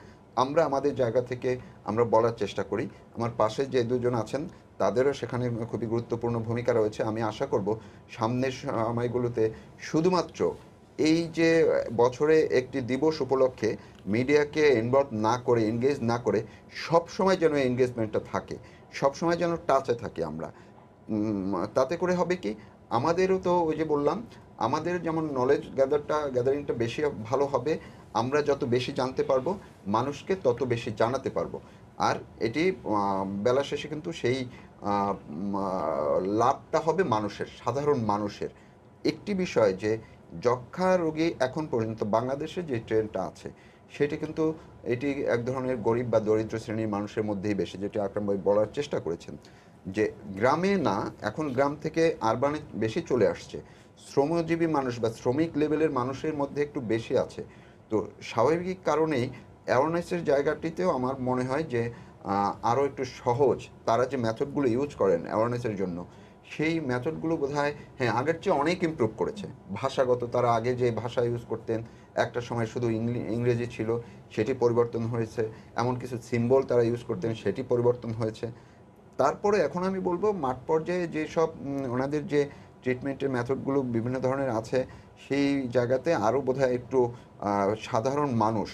আমরা আমাদের জায়গা থেকে আমরা বলার চেষ্টা করি। আমার পাশে যে দুজন আছেন, তাদেরও সেখানে খুবই গুরুত্বপূর্ণ ভূমিকা রয়েছে। আমি আশা করব সামনের সময়গুলোতে শুধুমাত্র এই যে বছরে একটি দিবস উপলক্ষে মিডিয়াকে ইনভলভ না করে, এনগেজ না করে, সব সময় যেন এনগেজমেন্টটা থাকে, সব সময় যেন টাচে থাকি আমরা। তাতে করে হবে কি, আমাদেরও তো ওই যে বললাম, আমাদের যেমন নলেজ গ্যাদারিংটা বেশি ভালো হবে, আমরা যত বেশি জানতে পারবো, মানুষকে তত বেশি জানাতে পারবো। আর এটি বেলা শেষে কিন্তু সেই লাভটা হবে মানুষের, সাধারণ মানুষের। একটি বিষয় যে যক্ষ্মা রোগী এখন পর্যন্ত বাংলাদেশে যে ট্রেন্ডটা আছে, সেটি কিন্তু এটি এক ধরনের গরিব বা দরিদ্র শ্রেণীর মানুষের মধ্যেই বেশি, যেটি আকরাম ভাই বলার চেষ্টা করেছেন যে গ্রামে না, এখন গ্রাম থেকে আরবানে বেশি চলে আসছে, শ্রমজীবী মানুষ বা শ্রমিক লেভেলের মানুষের মধ্যে একটু বেশি আছে। তো স্বাভাবিক কারণেই অ্যাওয়ারনেসের জায়গাটিতেও আমার মনে হয় যে আরও একটু সহজ, তারা যে মেথডগুলো ইউজ করেন অ্যাওয়ারনেসের জন্য, সেই মেথডগুলো বোধহয় হ্যাঁ আগের চেয়ে অনেক ইমপ্রুভ করেছে। ভাষাগত, তারা আগে যে ভাষা ইউজ করতেন, একটা সময় শুধু ইংরেজি ছিল, সেটি পরিবর্তন হয়েছে। এমন কিছু সিম্বল তারা ইউজ করতেন, সেটি পরিবর্তন হয়েছে। তারপরে এখন আমি বলবো মাঠ পর্যায়ে যেসব ওনাদের যে ট্রিটমেন্টের মেথডগুলো বিভিন্ন ধরনের আছে, সেই জায়গাতে আরও বোধহয় একটু সাধারণ মানুষ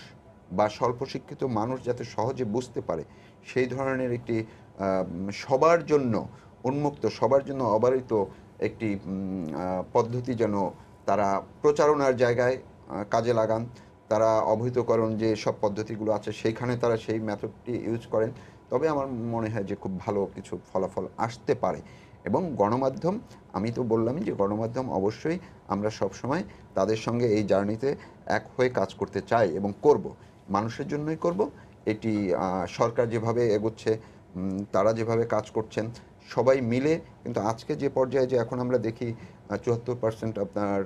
বা স্বল্প শিক্ষিত মানুষ যাতে সহজে বুঝতে পারে, সেই ধরনের একটি সবার জন্য উন্মুক্ত, সবার জন্য অবারিত একটি পদ্ধতি যেন তারা প্রচারণার জায়গায় কাজে লাগান। তারা অবহিতকরণ যে সব পদ্ধতিগুলো আছে সেইখানে তারা সেই মেথডটি ইউজ করেন, তবে আমার মনে হয় যে খুব ভালো কিছু ফলাফল আসতে পারে। এবং গণমাধ্যম, আমি তো বললামই যে গণমাধ্যম অবশ্যই আমরা সবসময় তাদের সঙ্গে এই জার্নিতে এক হয়ে কাজ করতে চাই এবং করব, মানুষের জন্যই করব। এটি সরকার যেভাবে এগোচ্ছে, তারা যেভাবে কাজ করছেন, সবাই মিলে কিন্তু আজকে যে পর্যায়ে যে এখন আমরা দেখি 74% আপনার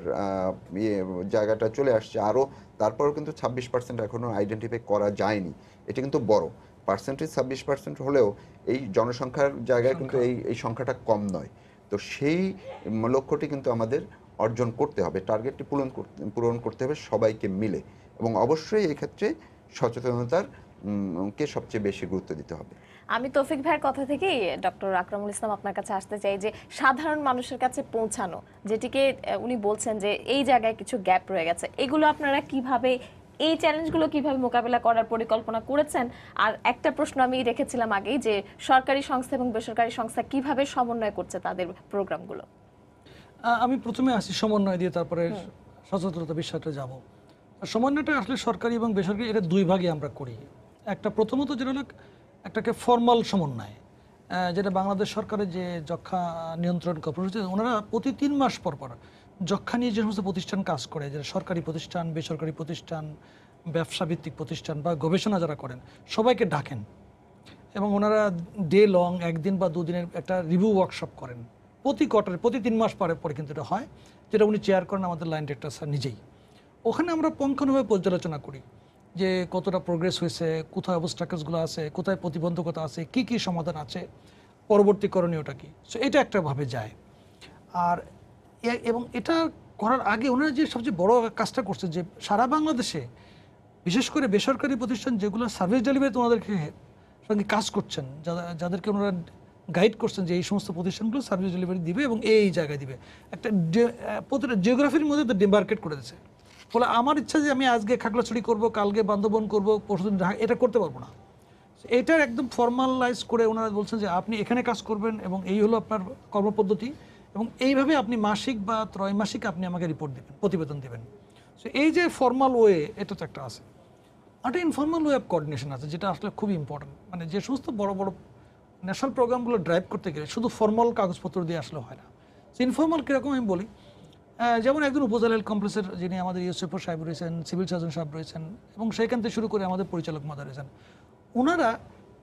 জায়গাটা চলে আসছে, আরও তারপরেও কিন্তু 26% এখনও আইডেন্টিফাই করা যায়নি। এটি কিন্তু বড় পার্সেন্টেজ, 26% হলেও এই জনসংখ্যার জায়গায় কিন্তু এই সংখ্যাটা কম নয়। তো সেই লক্ষ্যটি কিন্তু আমাদের অর্জন করতে হবে, টার্গেটটি পূরণ করতে হবে সবাইকে মিলে, এবং অবশ্যই এই ক্ষেত্রে সচেতনতার কে সবচেয়ে বেশি গুরুত্ব দিতে হবে। আমি তৌফিক ভাইয়ের কথা থেকেই ডক্টর আকরামুল ইসলাম আপনার কাছে আসতে চাই যে সাধারণ মানুষের কাছে পৌঁছানো, যেটিকে উনি বলছেন যে এই জায়গায় কিছু গ্যাপ রয়ে গেছে, এগুলো আপনারা কিভাবে, এই চ্যালেঞ্জগুলো কিভাবে মোকাবিলা করার পরিকল্পনা করেছেন? আর একটা প্রশ্ন আমি রেখেছিলাম আগেই, যে সরকারি সংস্থা এবং বেসরকারি সংস্থা কিভাবে সমন্বয় করছে তাদের প্রোগ্রামগুলো? আমি প্রথমে আসি সমন্বয় দিয়ে, তারপরে সচেতনতা বিষয়টা যাব। সমন্বয়টা আসলে সরকারি এবং বেসরকারি এটা দুই ভাগে আমরা করি। একটা প্রথমত যেটা হলো একটাকে ফর্মাল সমন্বয়, যেটা বাংলাদেশ সরকারের যে যক্ষ্মা নিয়ন্ত্রণ কর্মসূচি, ওনারা প্রতি 3 মাস পর পর যক্ষ্মা নিয়ে যে সমস্ত প্রতিষ্ঠান কাজ করে, যেটা সরকারি প্রতিষ্ঠান, বেসরকারি প্রতিষ্ঠান, ব্যবসা ভিত্তিক প্রতিষ্ঠান বা গবেষণা যারা করেন, সবাইকে ডাকেন এবং ওনারা ডে লং 1 দিন বা 2 দিনের একটা রিভিউ ওয়ার্কশপ করেন প্রতি 3 মাস পরে পরে কিন্তু এটা হয়, যেটা উনি চেয়ার করেন আমাদের লাইন ডিরেক্টর স্যার নিজেই। ওখানে আমরা পুঙ্খানুভাবে পর্যালোচনা করি যে কতটা প্রোগ্রেস হয়েছে, কোথায় অবস্ট্রাকলসগুলো আছে, কোথায় প্রতিবন্ধকতা আছে, কি কি সমাধান আছে, পরবর্তী করণীয়টা কি। সো এটা একটা ভাবে যায়। আর এবং এটা করার আগে ওনারা যে সবচেয়ে বড় কাজটা করছে, যে সারা বাংলাদেশে বিশেষ করে বেসরকারি প্রতিষ্ঠান যেগুলো সার্ভিস ডেলিভারিতে ওনাদেরকে সঙ্গে কাজ করছেন, যাদেরকে ওনারা গাইড করছেন যে এই সমস্ত প্রতিষ্ঠানগুলো সার্ভিস ডেলিভারি দিবে এবং এই জায়গায় দিবে, একটা প্রতিটা জিওগ্রাফির মধ্যে তো ডিমার্কেট করে দিচ্ছে। ফলে আমার ইচ্ছা যে আমি আজকে খাগড়াছড়ি করব, কালকে বান্দরবন করব, পরশুদিন ঢাকা, এটা করতে পারবো না। এটার একদম ফর্মালাইজ করে ওনারা বলছেন যে আপনি এখানে কাজ করবেন এবং এই হলো আপনার কর্মপদ্ধতি, এবং এইভাবে আপনি মাসিক বা ত্রৈমাসিক আপনি আমাকে রিপোর্ট দেবেন, প্রতিবেদন দেবেন। সো এই যে ফর্মাল ওয়ে, এটা তো একটা আছে। একটা ইনফর্মাল ওয়ে অফ কোঅর্ডিনেশন আছে, যেটা আসলে খুবই ইম্পর্টেন্ট। মানে যে সমস্ত বড় বড় ন্যাশনাল প্রোগ্রামগুলো ড্রাইভ করতে গেলে শুধু ফর্মাল কাগজপত্র দিয়ে আসলে হয় না। সো ইনফর্মাল কীরকম আমি বলি, যেমন একজন উপজেলা হেলথ কমপ্লেক্সের যিনি আমাদের ইউসুফর সাহেব রয়েছেন, সিভিল সার্জন সাহেব রয়েছেন, এবং সেখান থেকে শুরু করে আমাদের পরিচালক মহোদয় রয়েছেন, ওনারা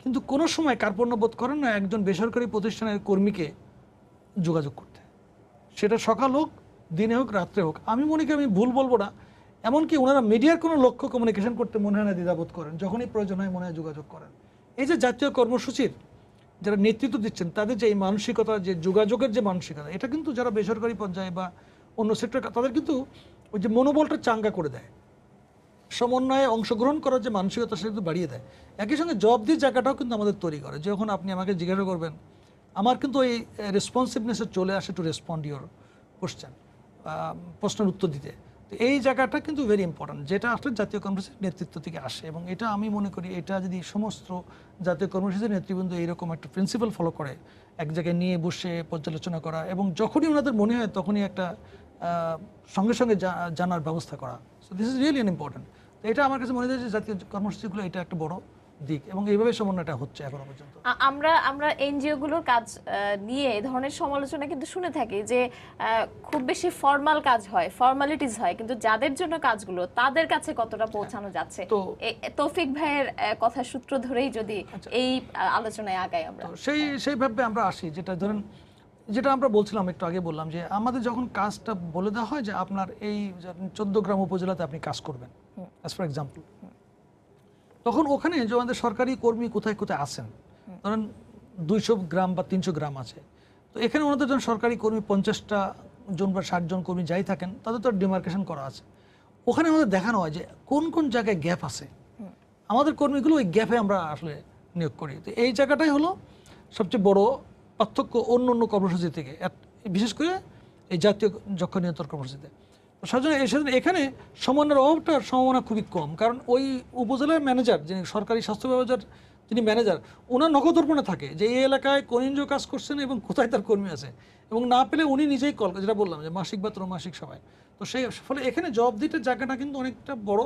কিন্তু কোনো সময় কার্পণ্য বোধ করেন না একজন বেসরকারি প্রতিষ্ঠানের কর্মীকে যোগাযোগ করতে, সেটা সকাল হোক, দিনে হোক, রাত্রে হোক। আমি মনে করি, আমি ভুল বলবো না, এমনকি ওনারা মিডিয়ার কোনো লক্ষ্য কমিউনিকেশন করতে মনে হয় না দ্বিধাবোধ করেন, যখনই প্রয়োজন হয় মনে হয় যোগাযোগ করেন। এই যে জাতীয় কর্মসূচির যারা নেতৃত্ব দিচ্ছেন, তাদের যে এই মানসিকতা, যে যোগাযোগের যে মানসিকতা, এটা কিন্তু যারা বেসরকারি পর্যায়ে বা অন্য সেক্টর, তাদের কিন্তু ওই যে মনোবলটা চাঙ্গা করে দেয়, সমন্বয়ে অংশগ্রহণ করার যে মানসিকতা সেটা কিন্তু বাড়িয়ে দেয়। একই সঙ্গে জব দিয়ে জায়গাটাও কিন্তু আমাদের তৈরি করে। যখন আপনি আমাকে জিজ্ঞাসা করবেন, আমার কিন্তু এই রেসপন্সিভনেসে চলে আসে টু রেসপন্ড ইউর কোশ্চেন, প্রশ্নের উত্তর দিতে। তো এই জায়গাটা কিন্তু ভেরি ইম্পর্ট্যান্ট, যেটা আসলে জাতীয় কর্মসূচির নেতৃত্ব থেকে আসে। এবং এটা আমি মনে করি, এটা যদি সমস্ত জাতীয় কর্মসূচির নেতৃবৃন্দ এইরকম একটা প্রিন্সিপাল ফলো করে, এক জায়গায় নিয়ে বসে পর্যালোচনা করা, এবং যখনই ওনাদের মনে হয় তখনই একটা সঙ্গে সঙ্গে জানার ব্যবস্থা করা। So this is really important. তো এটা আমার কাছে মনে হয় যে জাতীয় কর্মসূচিগুলো এটা একটা বড় দিক, এবং এইভাবে সমন্বয়টা হচ্ছে এখনো পর্যন্ত। আমরা এনজিও গুলোর কাজ নিয়ে এই ধরনের সমালোচনা কিন্তু শুনে থাকি যে খুব বেশি ফর্মাল কাজ হয়, ফর্মালিটিস হয়, কিন্তু যাদের জন্য কাজগুলো তাদের কাছে কতটা পৌঁছানো যাচ্ছে। তৌফিক ভাইয়ের কথা সূত্র ধরেই যদি এই আলোচনায় আগাই আমরা, সেইভাবে আমরা আসি। যেটা আমরা বলছিলাম একটু আগে, বললাম যে আমাদের যখন কাজটা বলে দেওয়া হয় যে আপনার এই 14 গ্রাম উপজেলাতে আপনি কাজ করবেন অ্যাজ ফর এক্সাম্পল, তখন ওখানে যে আমাদের সরকারি কর্মী কোথায় কোথায় আছেন, ধরেন 200 গ্রাম বা 300 গ্রাম আছে, তো এখানে ওনাদের যখন সরকারি কর্মী 50টা জন বা 60 জন কর্মী যাই থাকেন, তাদের তো ডিমার্কেশন করা আছে। ওখানে আমাদের দেখানো হয় যে কোন কোন জায়গায় গ্যাপ আছে, আমাদের কর্মীগুলো ওই গ্যাপে আমরা আসলে নিয়োগ করি। তো এই জায়গাটাই হলো সবচেয়ে বড় পার্থক্য অন্য অন্য কর্মসূচি থেকে, বিশেষ করে এই জাতীয় যক্ষ্মা নিয়ন্ত্রণ কর্মসূচিতে। সেজন্য এখানে সমন্বয়ের অভাবটার সম্ভাবনা খুবই কম, কারণ ওই উপজেলার ম্যানেজার, যিনি সরকারি স্বাস্থ্য ব্যবস্থার যিনি ম্যানেজার, ওনার নখদর্পণে থাকে যে এই এলাকায় কোন এনজিও কাজ করছেন এবং কোথায় তার কর্মী আছে, এবং না পেলে উনি নিজেই কল, যেটা বললাম যে মাসিক বা ত্রৈমাসিক সভায়। তো সেই ফলে এখানে জবাবদিহিতার জায়গাটা কিন্তু অনেকটা বড়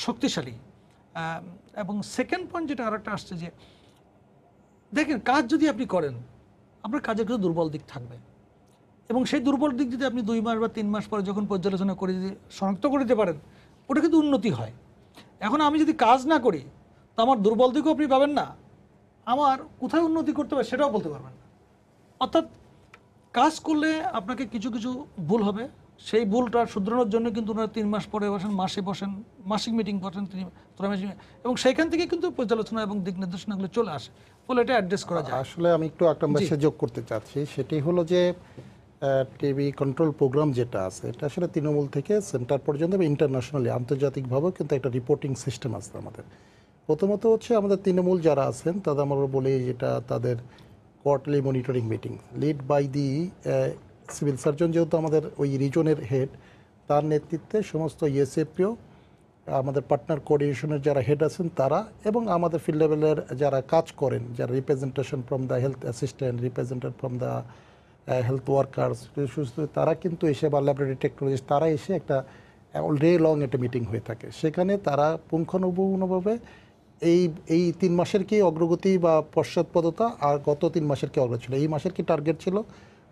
শক্তিশালী। এবং সেকেন্ড পয়েন্ট যেটা আরেকটা আসছে যে দেখেন, কাজ যদি আপনি করেন, আপনার কাজের কিছু দুর্বল দিক থাকবে, এবং সেই দুর্বল দিক যদি আপনি 2 মাস বা 3 মাস পরে যখন পর্যালোচনা করে যদি শনাক্ত করে দিতে পারেন, ওটা কিন্তু উন্নতি হয়। এখন আমি যদি কাজ না করি, তো আমার দুর্বল দিকও আপনি পাবেন না, আমার কোথায় উন্নতি করতে হবে সেটাও বলতে পারবেন না। অর্থাৎ কাজ করলে আপনাকে কিছু কিছু ভুল হবে, সেই ভুলটা শুধরানোর জন্য কিন্তু ওনারা 3 মাস পরে বসেন, মাসে বসেন, মাসিক মিটিং বসেন, ত্রৈমাসিক, এবং সেইখান থেকে কিন্তু পর্যালোচনা এবং দিক নির্দেশনাগুলো চলে আসে, ফলে এটা অ্যাড্রেস করা যায়। আসলে আমি একটু একটা মেসেজ যোগ করতে চাচ্ছি, সেটি হলো যে টিবি কন্ট্রোল প্রোগ্রাম যেটা আছে, এটা আসলে তৃণমূল থেকে সেন্টার পর্যন্ত এবং ইন্টারন্যাশনালি আন্তর্জাতিকভাবেও কিন্তু একটা রিপোর্টিং সিস্টেম আছে আমাদের। প্রথমত হচ্ছে আমাদের তৃণমূল যারা আছেন তাদের আমরা বলি যেটা তাদের quarterly monitoring meeting lead by the civil surgeon, যেহেতু আমাদের ওই রিজনের হেড, তার নেতৃত্বে সমস্ত ইএসএফপিও, আমাদের পার্টনার কোঅর্ডিনেশনের যারা হেড আছেন তারা, এবং আমাদের ফিল্ড লেভেলের যারা কাজ করেন, যারা representation from the health assistant, represented from the health workers, তারা কিন্তু এসে, বা ল্যাবরেটরি টেকনোলজিস্ট, তারা এসে একটা অল ডে লং একটা মিটিং হয়ে থাকে। সেখানে তারা পুঙ্খানুপুঙ্খভাবে এই 3 মাসের কি অগ্রগতি বা পশ্চাৎপদতা, আর গত 3 মাসের কি অগ্রগতি ছিল, এই মাসের কি টার্গেট ছিল,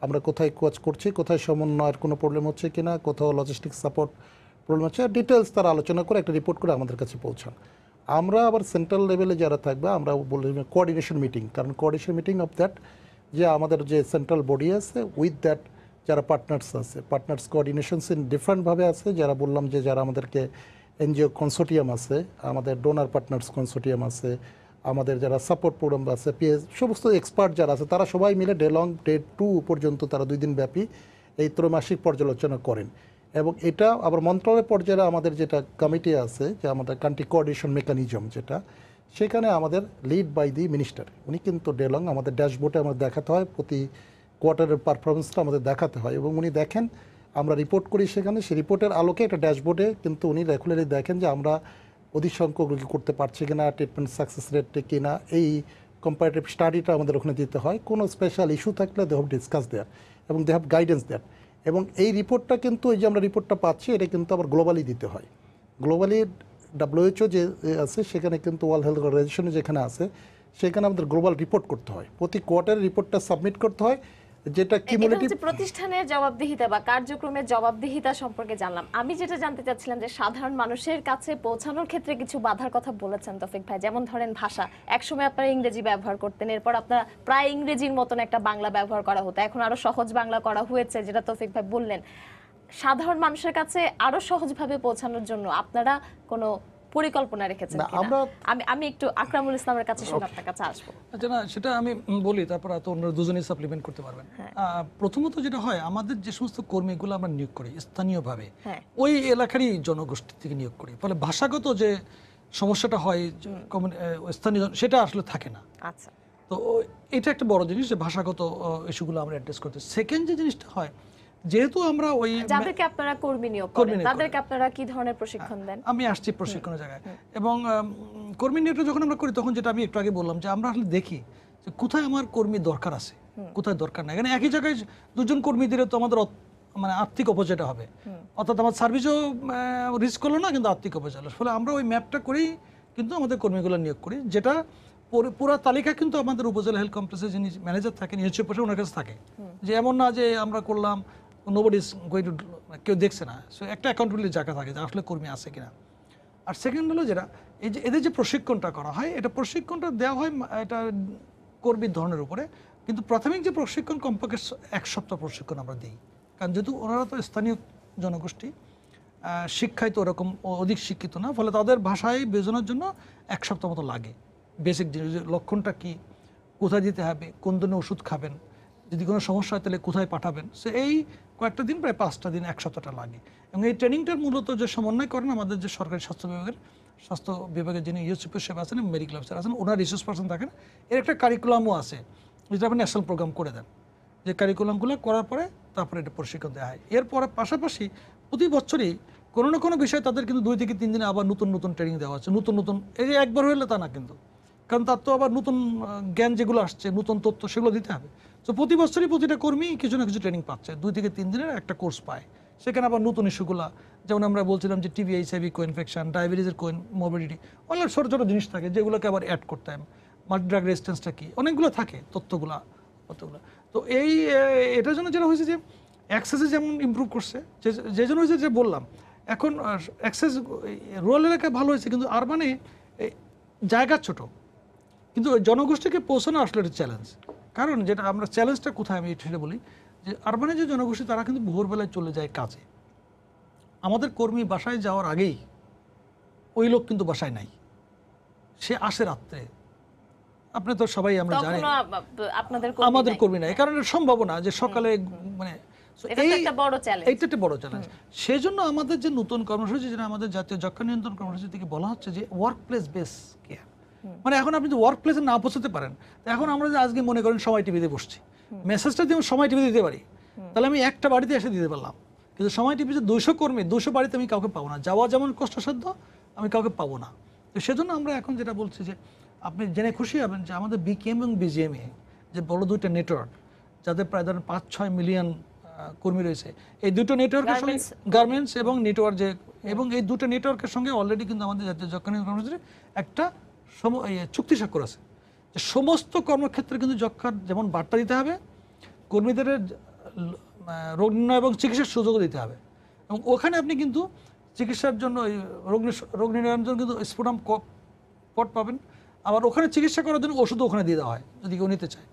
আমরা কোথায় কাজ করছি, কোথায় সমন্বয়ের কোনো প্রবলেম হচ্ছে কিনা, কোথাও লজিস্টিক সাপোর্ট প্রবলেম হচ্ছে, ডিটেলস তারা আলোচনা করে একটা রিপোর্ট করে আমাদের কাছে পৌঁছান। আমরা আবার সেন্ট্রাল লেভেলে যারা থাকবে, আমরা বলি কোঅর্ডিনেশন মিটিং, কারণ কোঅর্ডিনেশন মিটিং অফ দ্যাট, যে আমাদের যে সেন্ট্রাল বডি আছে উইথ দ্যাট যারা পার্টনার্স আছে, পার্টনার্স কোঅর্ডিনেশনস ইন ডিফারেন্টভাবে আছে, যারা বললাম যে যারা আমাদেরকে এনজিও কনসোর্টিয়াম আছে, আমাদের ডোনার পার্টনার্স কনসোর্টিয়াম আছে, আমাদের যারা সাপোর্ট প্রোগ্রাম আছে, পিএস, সমস্ত এক্সপার্ট যারা আছে, তারা সবাই মিলে ডে লং, ডে 2 পর্যন্ত তারা 2 দিন ব্যাপী এই ত্রৈমাসিক পর্যালোচনা করেন। এবং এটা আবার মন্ত্রণালয় পর্যায়ে আমাদের যেটা কমিটি আছে, যে আমাদের কান্ট্রি কোঅর্ডিনেশন মেকানিজম যেটা, সেখানে আমাদের লিড বাই দি মিনিস্টার, উনি কিন্তু ডে লং আমাদের ড্যাশবোর্ডে আমাদের দেখাতে হয়, প্রতি কোয়ার্টারের পারফরমেন্সটা আমাদের দেখাতে হয়, এবং উনি দেখেন, আমরা রিপোর্ট করি সেখানে, সেই রিপোর্টের আলোকে একটা ড্যাশবোর্ডে কিন্তু উনি রেগুলারলি দেখেন যে আমরা অধিক সংখ্যক রোগী করতে পারছি কিনা, ট্রিটমেন্ট সাকসেস রেট কিনা, এই কম্পারেটিভ স্টাডিটা আমাদের ওখানে দিতে হয়। কোনো স্পেশাল ইস্যু থাকলে দে হ্যাভ ডিসকাস দেয়ার, এবং দে হ্যাভ গাইডেন্স দেয়ার। এবং এই রিপোর্টটা কিন্তু, এই যে আমরা রিপোর্টটা পাচ্ছি, এটা কিন্তু আবার গ্লোবালি দিতে হয়। গ্লোবালি WHO যে আছে, সেখানে কিন্তু ওয়ার্ল্ড হেলথ অর্গানাইজেশনে যেখানে আছে, সেখানে আমাদের গ্লোবাল রিপোর্ট করতে হয়, প্রতি কোয়ার্টারে রিপোর্টটা সাবমিট করতে হয়, যেটা কিউমুলেটিভ। প্রতিষ্ঠানের জবাবদিহিতা বা কার্যক্রমের জবাবদিহিতা সম্পর্কে জানলাম। আমি যেটা জানতে চাচ্ছিলাম যে সাধারণ মানুষের কাছে পৌঁছানোর ক্ষেত্রে কিছু বাধার কথা বলেছেন তৌফিক ভাই, যেমন ধরেন ভাষা, একসময় আপনারা ইংরেজি ব্যবহার করতেন, এরপর আপনারা প্রায় ইংরেজির মতন একটা বাংলা ব্যবহার করা হতো, এখন আরো সহজ বাংলা করা হয়েছে, যেটা তৌফিক ভাই বললেন। সাধারণ মানুষের কাছে আরো সহজভাবে পৌঁছানোর জন্য আপনারা কোনো পরিকল্পনা রেখেছেন কিনা? আমি একটু আকরামুল ইসলামের কাছে শুনে আপনার কাছে আসবো। আচ্ছা, না সেটা আমি বলি, তারপর তো অন্য দুজনেই সাপ্লিমেন্ট করতে পারবেন। প্রথমত যেটা হয়, আমাদের যে সমস্ত কর্মীগুলো আমরা নিয়োগ করি স্থানীয়ভাবে, ওই এলাকারই জনগোষ্ঠী থেকে নিয়োগ করি, ফলে ভাষাগত যে সমস্যাটা হয় স্থানীয়, সেটা আসলে থাকে না। আচ্ছা, তো এটা একটা বড় জিনিস, যে ভাষাগত ইস্যুগুলো আমরা অ্যাড্রেস করতে। সেকেন্ড যে জিনিসটা হয়, যেহেতু আমরা ওই যাদেরকে আপনারা কর্মী নিয়োগ করেন, তাদেরকে আপনারা কি ধরনের প্রশিক্ষণ দেন? আমি আসছি প্রশিক্ষণের জায়গায়, এবং কর্মী নিয়োগটা যখন আমরা করি, তখন যেটা আমি একটু আগে বললাম, যে আমরা আসলে দেখি যে কোথায় আমার কর্মী দরকার আছে, কোথায় দরকার নাই। এখানে একই জায়গায় 2 জন কর্মী দিলে তো আমাদের মানে আর্থিক অপচয়টা হবে, অর্থাৎ আমার সার্ভিসও রিস্ক করলো না, কিন্তু আর্থিক অপচয় হলো। ফলে আমরা ওই ম্যাপটা করেই কিন্তু আমাদের কর্মীগুলো নিয়োগ করি, যেটা পুরো তালিকা কিন্তু আমাদের উপজেলা হেলথ কমপ্লেক্সে যিনি ম্যানেজার থাকেন নিশ্চয় পয়সা ওনার কাছে থাকে, যে এমন না যে আমরা করলাম নোবডি ইজ গোয়িং টু, কেউ দেখছে না। সো একটা অ্যাকাউন্টেবিলিটি জায়গা থাকে যে আসলে কর্মী আছে কিনা। আর সেকেন্ড হলো যেটা এই যে এদের যে প্রশিক্ষণটা করা হয়, এটা প্রশিক্ষণটা দেওয়া হয় এটা কর্মীর ধরনের উপরে, কিন্তু প্রাথমিক যে প্রশিক্ষণ কমপক্ষে 1 সপ্তাহ প্রশিক্ষণ আমরা দিই, কারণ যেহেতু ওনারা তো স্থানীয় জনগোষ্ঠী, শিক্ষায় তো ওরকম অধিক শিক্ষিত না, ফলে তাদের ভাষায় বোঝানোর জন্য 1 সপ্তাহ মতো লাগে। বেসিক জিনিস, লক্ষণটা কি, কোথায় দিতে হবে, কোন ধরনের ওষুধ খাবেন, যদি কোনো সমস্যা হয় তাহলে কোথায় পাঠাবেন, সো এই কয়েকটা দিন, প্রায় 5টা দিন 1 সপ্তাহটা লাগে। এবং এই ট্রেনিংটার মূলত যে সমন্বয় করেন আমাদের যে সরকারি স্বাস্থ্য বিভাগের যিনি ইউসিপি সাহেব আছেন, মেডিকেল অফিসার আছেন, ওনার রিসোর্স পার্সন থাকেন। এর একটা কারিকুলামও আছে, যেটা আপনি ন্যাশনাল প্রোগ্রাম করে দেন, যে কারিকুলামগুলো করার পরে তারপরে এটা প্রশিক্ষণ দেওয়া হয়। এরপরে পাশাপাশি প্রতি বছরই কোনো না কোনো বিষয়ে তাদের কিন্তু 2 থেকে 3 দিনে আবার নতুন নতুন ট্রেনিং দেওয়া হচ্ছে, নতুন নতুন, এই যে একবার হলে তা না কিন্তু, কারণ তার তো আবার নতুন জ্ঞান যেগুলো আসছে, নতুন তথ্য, সেগুলো দিতে হবে। তো প্রতি বছরই প্রতিটা কর্মী কিছু না কিছু ট্রেনিং পাচ্ছে, 2 থেকে 3 দিনের একটা কোর্স পায়। সেখানে আবার নতুন ইস্যুগুলা, যেমন আমরা বলছিলাম যে টিবি, এইচআইভি কো ইনফেকশন, ডায়াবেটিসের মোরবিডিটি, অনেক ছোটো ছোটো জিনিস থাকে যেগুলোকে আবার অ্যাড করতে হয়। মাল্টি ড্রাগ রেজিস্ট্যান্সটা কি, অনেকগুলো থাকে তথ্যগুলা, কতগুলো। তো এটার জন্য যেটা হয়েছে যে অ্যাক্সেসে যেমন ইমপ্রুভ করছে, যে জন্য হয়েছে যে বললাম, এখন অ্যাক্সেস রুরাল এলাকায় ভালো হয়েছে, কিন্তু আরবানে জায়গা ছোট, কিন্তু জনগোষ্ঠীকে পৌঁছানো আসলে একটা চ্যালেঞ্জ। কারণ যেটা আমরা চ্যালেঞ্জটা কোথায়, আমি এটা বলি যে আরবানে যে জনগোষ্ঠী তারা কিন্তু ভোরবেলায় চলে যায় কাজে, আমাদের কর্মী বাসায় যাওয়ার আগেই ওই লোক কিন্তু বাসায় নাই, সে আসে রাত্রে। আপনি তো সবাই আমরা জানি আমাদের কর্মী নাই, কারণ এটা সম্ভব না যে সকালে, মানে এইটা একটা বড় চ্যালেঞ্জ। সেই জন্য আমাদের যে নতুন কর্মসূচি, যেটা আমাদের জাতীয় যক্ষ্মা নিয়ন্ত্রণ কর্মসূচি থেকে বলা হচ্ছে যে ওয়ার্ক প্লেস বেস কেয়ার, মানে এখন আপনি যদি ওয়ার্ক প্লেসে না পৌঁছতে পারেন, এখন আমরা যে আজকে মনে করেন সময় টিভিতে বসছি, মেসেজটা যদি আমি সময় টিভিতে দিতে পারি, তাহলে আমি একটা বাড়িতে এসে দিতে পারলাম। কিন্তু সময় টিভিতে 200 কর্মী, 200 বাড়িতে আমি কাউকে পাবো না, যাওয়া যেমন কষ্টসাধ্য, আমি কাউকে পাবো না। তো সেজন্য আমরা এখন যেটা বলছি যে আপনি জেনে খুশি হবেন যে আমাদের বিকেএম এবং বিজিএমএ যে বড় 2টা নেটওয়ার্ক, যাদের প্রায় ধরেন 5-6 মিলিয়ন কর্মী রয়েছে, এই 2টো নেটওয়ার্কের সঙ্গে গার্মেন্টস এবং নেটওয়ার্ক যে, এবং এই 2টা নেটওয়ার্কের সঙ্গে অলরেডি কিন্তু আমাদের জাতীয় যক্ষ্মা নিয়ন্ত্রণ কর্মসূচির একটা চুক্তি স্বাক্ষর আছে, যে সমস্ত কর্মক্ষেত্রে কিন্তু যক্ষ্মার যেমন বার্তা দিতে হবে, কর্মীদের রোগ নির্ণয় এবং চিকিৎসার সুযোগও দিতে হবে। এবং ওখানে আপনি কিন্তু চিকিৎসার জন্য রোগ নির্ণয়ের জন্য কিন্তু স্পুটাম পট পাবেন, আবার ওখানে চিকিৎসা করার জন্য ওষুধও ওখানে দিয়ে দেওয়া হয় যদি কেউ নিতে চায়।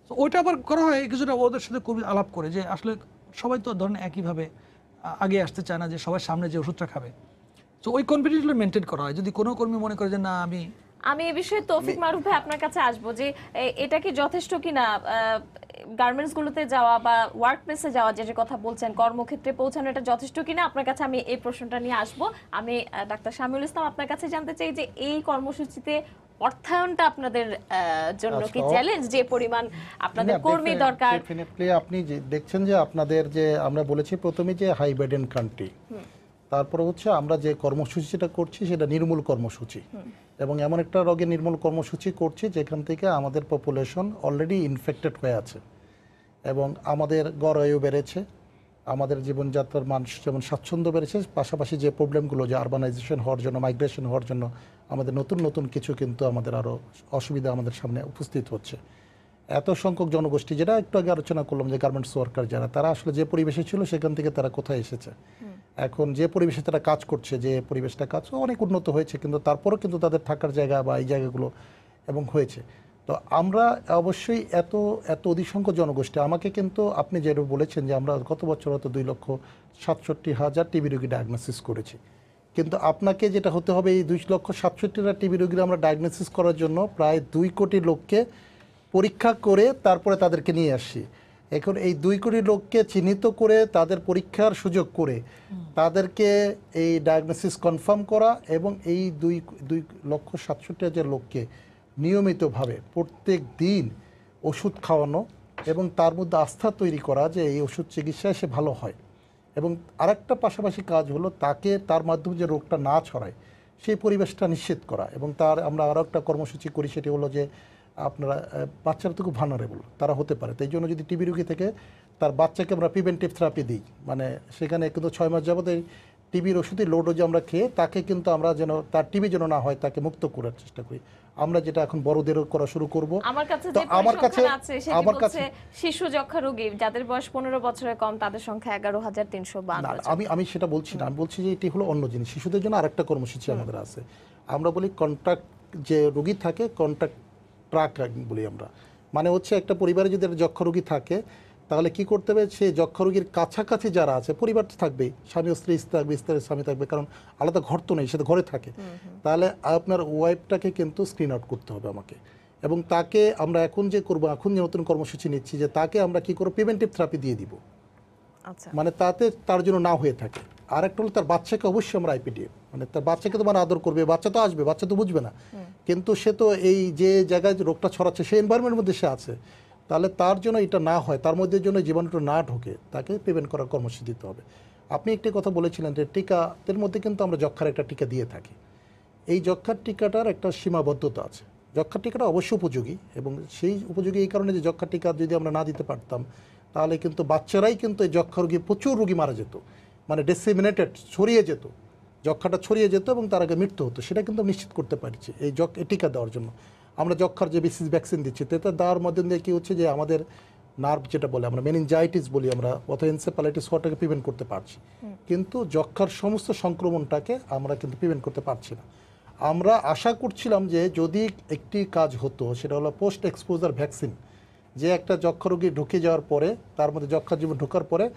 তো ওইটা আবার করা হয় কিছুটা ওদের সাথে কর্মী আলাপ করে, যে আসলে সবাই তো ধরেন একইভাবে আগে আসতে চায় না, যে সবাই সামনে যে ওষুধটা খাবে। তো ওই কনফিডেন্সগুলো মেনটেন করা হয়। যদি কোনো কর্মী মনে করে যে না আমি এই বিষয়ে তৌফিক মারুফ ভাই আপনার কাছে আসবো, যে এটা কি যথেষ্ট কিনা, গার্মেন্টস গুলোতে যাওয়া বা ওয়ার্ক প্লেসে যাওয়া, যে কথা বলছেন কর্মক্ষেত্রে পৌঁছানো, এটা যথেষ্ট কিনা, আপনার কাছে আমি এই প্রশ্নটা নিয়ে আসবো। আমি ডাক্তার শামিউল ইসলাম আপনার কাছে জানতে চাই যে এই কর্মসূচিতে অর্থায়নটা আপনাদের জন্য কি চ্যালেঞ্জ, যে পরিমাণ আপনাদের কর্মী দরকার? ডেফিনেটলি আপনি যে দেখছেন যে আপনাদের যে আমরা বলেছি প্রথমে যে হাই বার্ডেন কান্ট্রি, তারপরে হচ্ছে আমরা যে কর্মসূচিটা করছি সেটা নির্মূল কর্মসূচি, এবং এমন একটা রোগের নির্মূল কর্মসূচি করছি যেখান থেকে আমাদের পপুলেশন অলরেডি ইনফেক্টেড হয়ে আছে, এবং আমাদের গড় আয়ু বেড়েছে, আমাদের জীবনযাত্রার মান যেমন স্বাচ্ছন্দ্য বেড়েছে, পাশাপাশি যে প্রবলেমগুলো যে আরবানাইজেশন হওয়ার জন্য, মাইগ্রেশন হওয়ার জন্য আমাদের নতুন নতুন কিছু কিন্তু আমাদের আরও অসুবিধা আমাদের সামনে উপস্থিত হচ্ছে। এত সংখ্যক জনগোষ্ঠী, যেটা একটু আগে আলোচনা করলাম যে গার্মেন্টস ওয়ার্কার যারা, তারা আসলে যে পরিবেশে ছিল সেখান থেকে তারা কোথায় এসেছে, এখন যে পরিবেশে তারা কাজ করছে, যে পরিবেশটা কাজ অনেক উন্নত হয়েছে, কিন্তু তারপরেও কিন্তু তাদের থাকার জায়গা বা এই জায়গাগুলো এবং হয়েছে। তো আমরা অবশ্যই এত অধিসংখ্য জনগোষ্ঠী, আমাকে কিন্তু আপনি যেটা বলেছেন যে আমরা গত বছর হয়তো 2,67,000 টিবি রোগী ডায়াগনোসিস করেছি, কিন্তু আপনাকে যেটা হতে হবে এই 2,67,000 টিবি রোগীরা আমরা ডায়াগনোসিস করার জন্য প্রায় 2 কোটি লোককে পরীক্ষা করে তারপরে তাদেরকে নিয়ে আসি। এখন এই 2 কোটি লোককে চিহ্নিত করে তাদের পরীক্ষার সুযোগ করে তাদেরকে এই ডায়াগনোসিস কনফার্ম করা, এবং এই 2,67,000 লোককে নিয়মিতভাবে প্রত্যেক দিন ওষুধ খাওয়ানো এবং তার মধ্যে আস্থা তৈরি করা যে এই ওষুধ চিকিৎসায় সে ভালো হয়, এবং আরেকটা পাশাপাশি কাজ হলো তার মাধ্যমে যে রোগটা না ছড়ায় সেই পরিবেশটা নিশ্চিত করা। এবং আমরা আরও একটা কর্মসূচি করি, সেটি হলো যে আপনারা বাচ্চারা তো খুব ভালনারেবল, তারা হতে পারে, তাই জন্য যদি টিবি রোগী থেকে তার বাচ্চাকে আমরা প্রিভেন্টিভ থেরাপি দিই, মানে সেখানে কিন্তু 6 মাস যাবত এই টিবির ওষুধের লো ডোজে আমরা খেয়ে তাকে কিন্তু আমরা যেন তার টিবি যেন না হয় তাকে মুক্ত করার চেষ্টা করি। আমরা যেটা এখন বড়দেরও করা শুরু করব। আমার কাছে তো যে আমার কাছে পরিসংখ্যান আছে সেটি আমার বলছে কাছে শিশু যক্ষ্মা রোগী যাদের বয়স 15 বছরের কম তাদের সংখ্যা 11,352 না, জন। আমি সেটা বলছি না, আমি বলছি যে এটি হলো অন্য জিনিস। শিশুদের জন্য আরেকটা কর্মসূচি আমাদের আছে, আমরা বলি কন্ট্রাক্ট, যে রোগী থাকে কন্ট্রাক্ট ট্রাক বলি আমরা। মানে হচ্ছে একটা পরিবারে যদি একটা যক্ষ্মা রোগী থাকে তাহলে কি করতে হবে, সে যক্ষ্মা রোগীর কাছাকাছি যারা আছে, পরিবার তো থাকবেই, স্বামী ও স্ত্রী থাকবে, স্ত্রীর স্বামী থাকবে, কারণ আলাদা ঘর তো নেই, সে তো ঘরে থাকে। তাহলে আপনার ওয়াইফটাকে কিন্তু স্ক্রিন আউট করতে হবে আমাকে, এবং তাকে আমরা এখন যে করবো, এখন যে নতুন কর্মসূচি নিচ্ছি, যে তাকে আমরা কি করবো প্রিভেন্টিভ থেরাপি দিয়ে দিব, আচ্ছা, মানে তাতে তার জন্য না হয়ে থাকে। আর একটা হলো তার বাচ্চাকে অবশ্যই আমরা আইপিডিএফ, মানে তার বাচ্চাকে তো মানে আদর করবে, বাচ্চা তো আসবে, বাচ্চা তো বুঝবে না, কিন্তু সে তো এই যে জায়গায় যে রোগটা ছড়াচ্ছে সেই এনভায়রনমেন্টের মধ্যে সে আছে, তাহলে তার জন্য এটা না হয়, তার মধ্যে জন্য জীবাণুটা না ঢোকে, তাকে প্রিভেন্ট করার কর্মসূচি দিতে হবে। আপনি একটি কথা বলেছিলেন যে টিকাদের মধ্যে কিন্তু আমরা যক্ষ্মার একটা টিকা দিয়ে থাকি। এই যক্ষ্মার টিকাটার একটা সীমাবদ্ধতা আছে। যক্ষ্মার টিকাটা অবশ্যই উপযোগী, এবং সেই উপযোগী এই কারণে যে যক্ষ্মার টিকা যদি আমরা না দিতে পারতাম তাহলে কিন্তু বাচ্চারাই কিন্তু এই যক্ষ্মা রোগী, প্রচুর রোগী মারা যেত, মানে ডিসেমিনেটেড, ছড়িয়ে যেত, যক্ষ্মাটা ছড়িয়ে যেত এবং তার আগে মৃত্যু হতো। সেটা কিন্তু নিশ্চিত করতে পারছি এই টিকা দেওয়ার জন্য। আমরা যক্ষ্মার যে বিসিজি ভ্যাকসিন দিচ্ছি সেটা দেওয়ার মধ্যে দিয়ে কী হচ্ছে যে আমাদের নার্ভ যেটা বলে আমরা মেনিনজাইটিস বলি আমরা, অথবা এনসেফালাইটিস হওয়াটাকে প্রিভেন্ট করতে পারছি, কিন্তু যক্ষ্মার সমস্ত সংক্রমণটাকে আমরা কিন্তু প্রিভেন্ট করতে পারছি না। আমরা আশা করছিলাম যে যদি একটি কাজ হতো সেটা হলো পোস্ট এক্সপোজার ভ্যাকসিন, যে একটা যক্ষ্মা রোগী ঢুকে যাওয়ার পরে, তার মধ্যে যক্ষ্মা জীবন ঢোকার পরে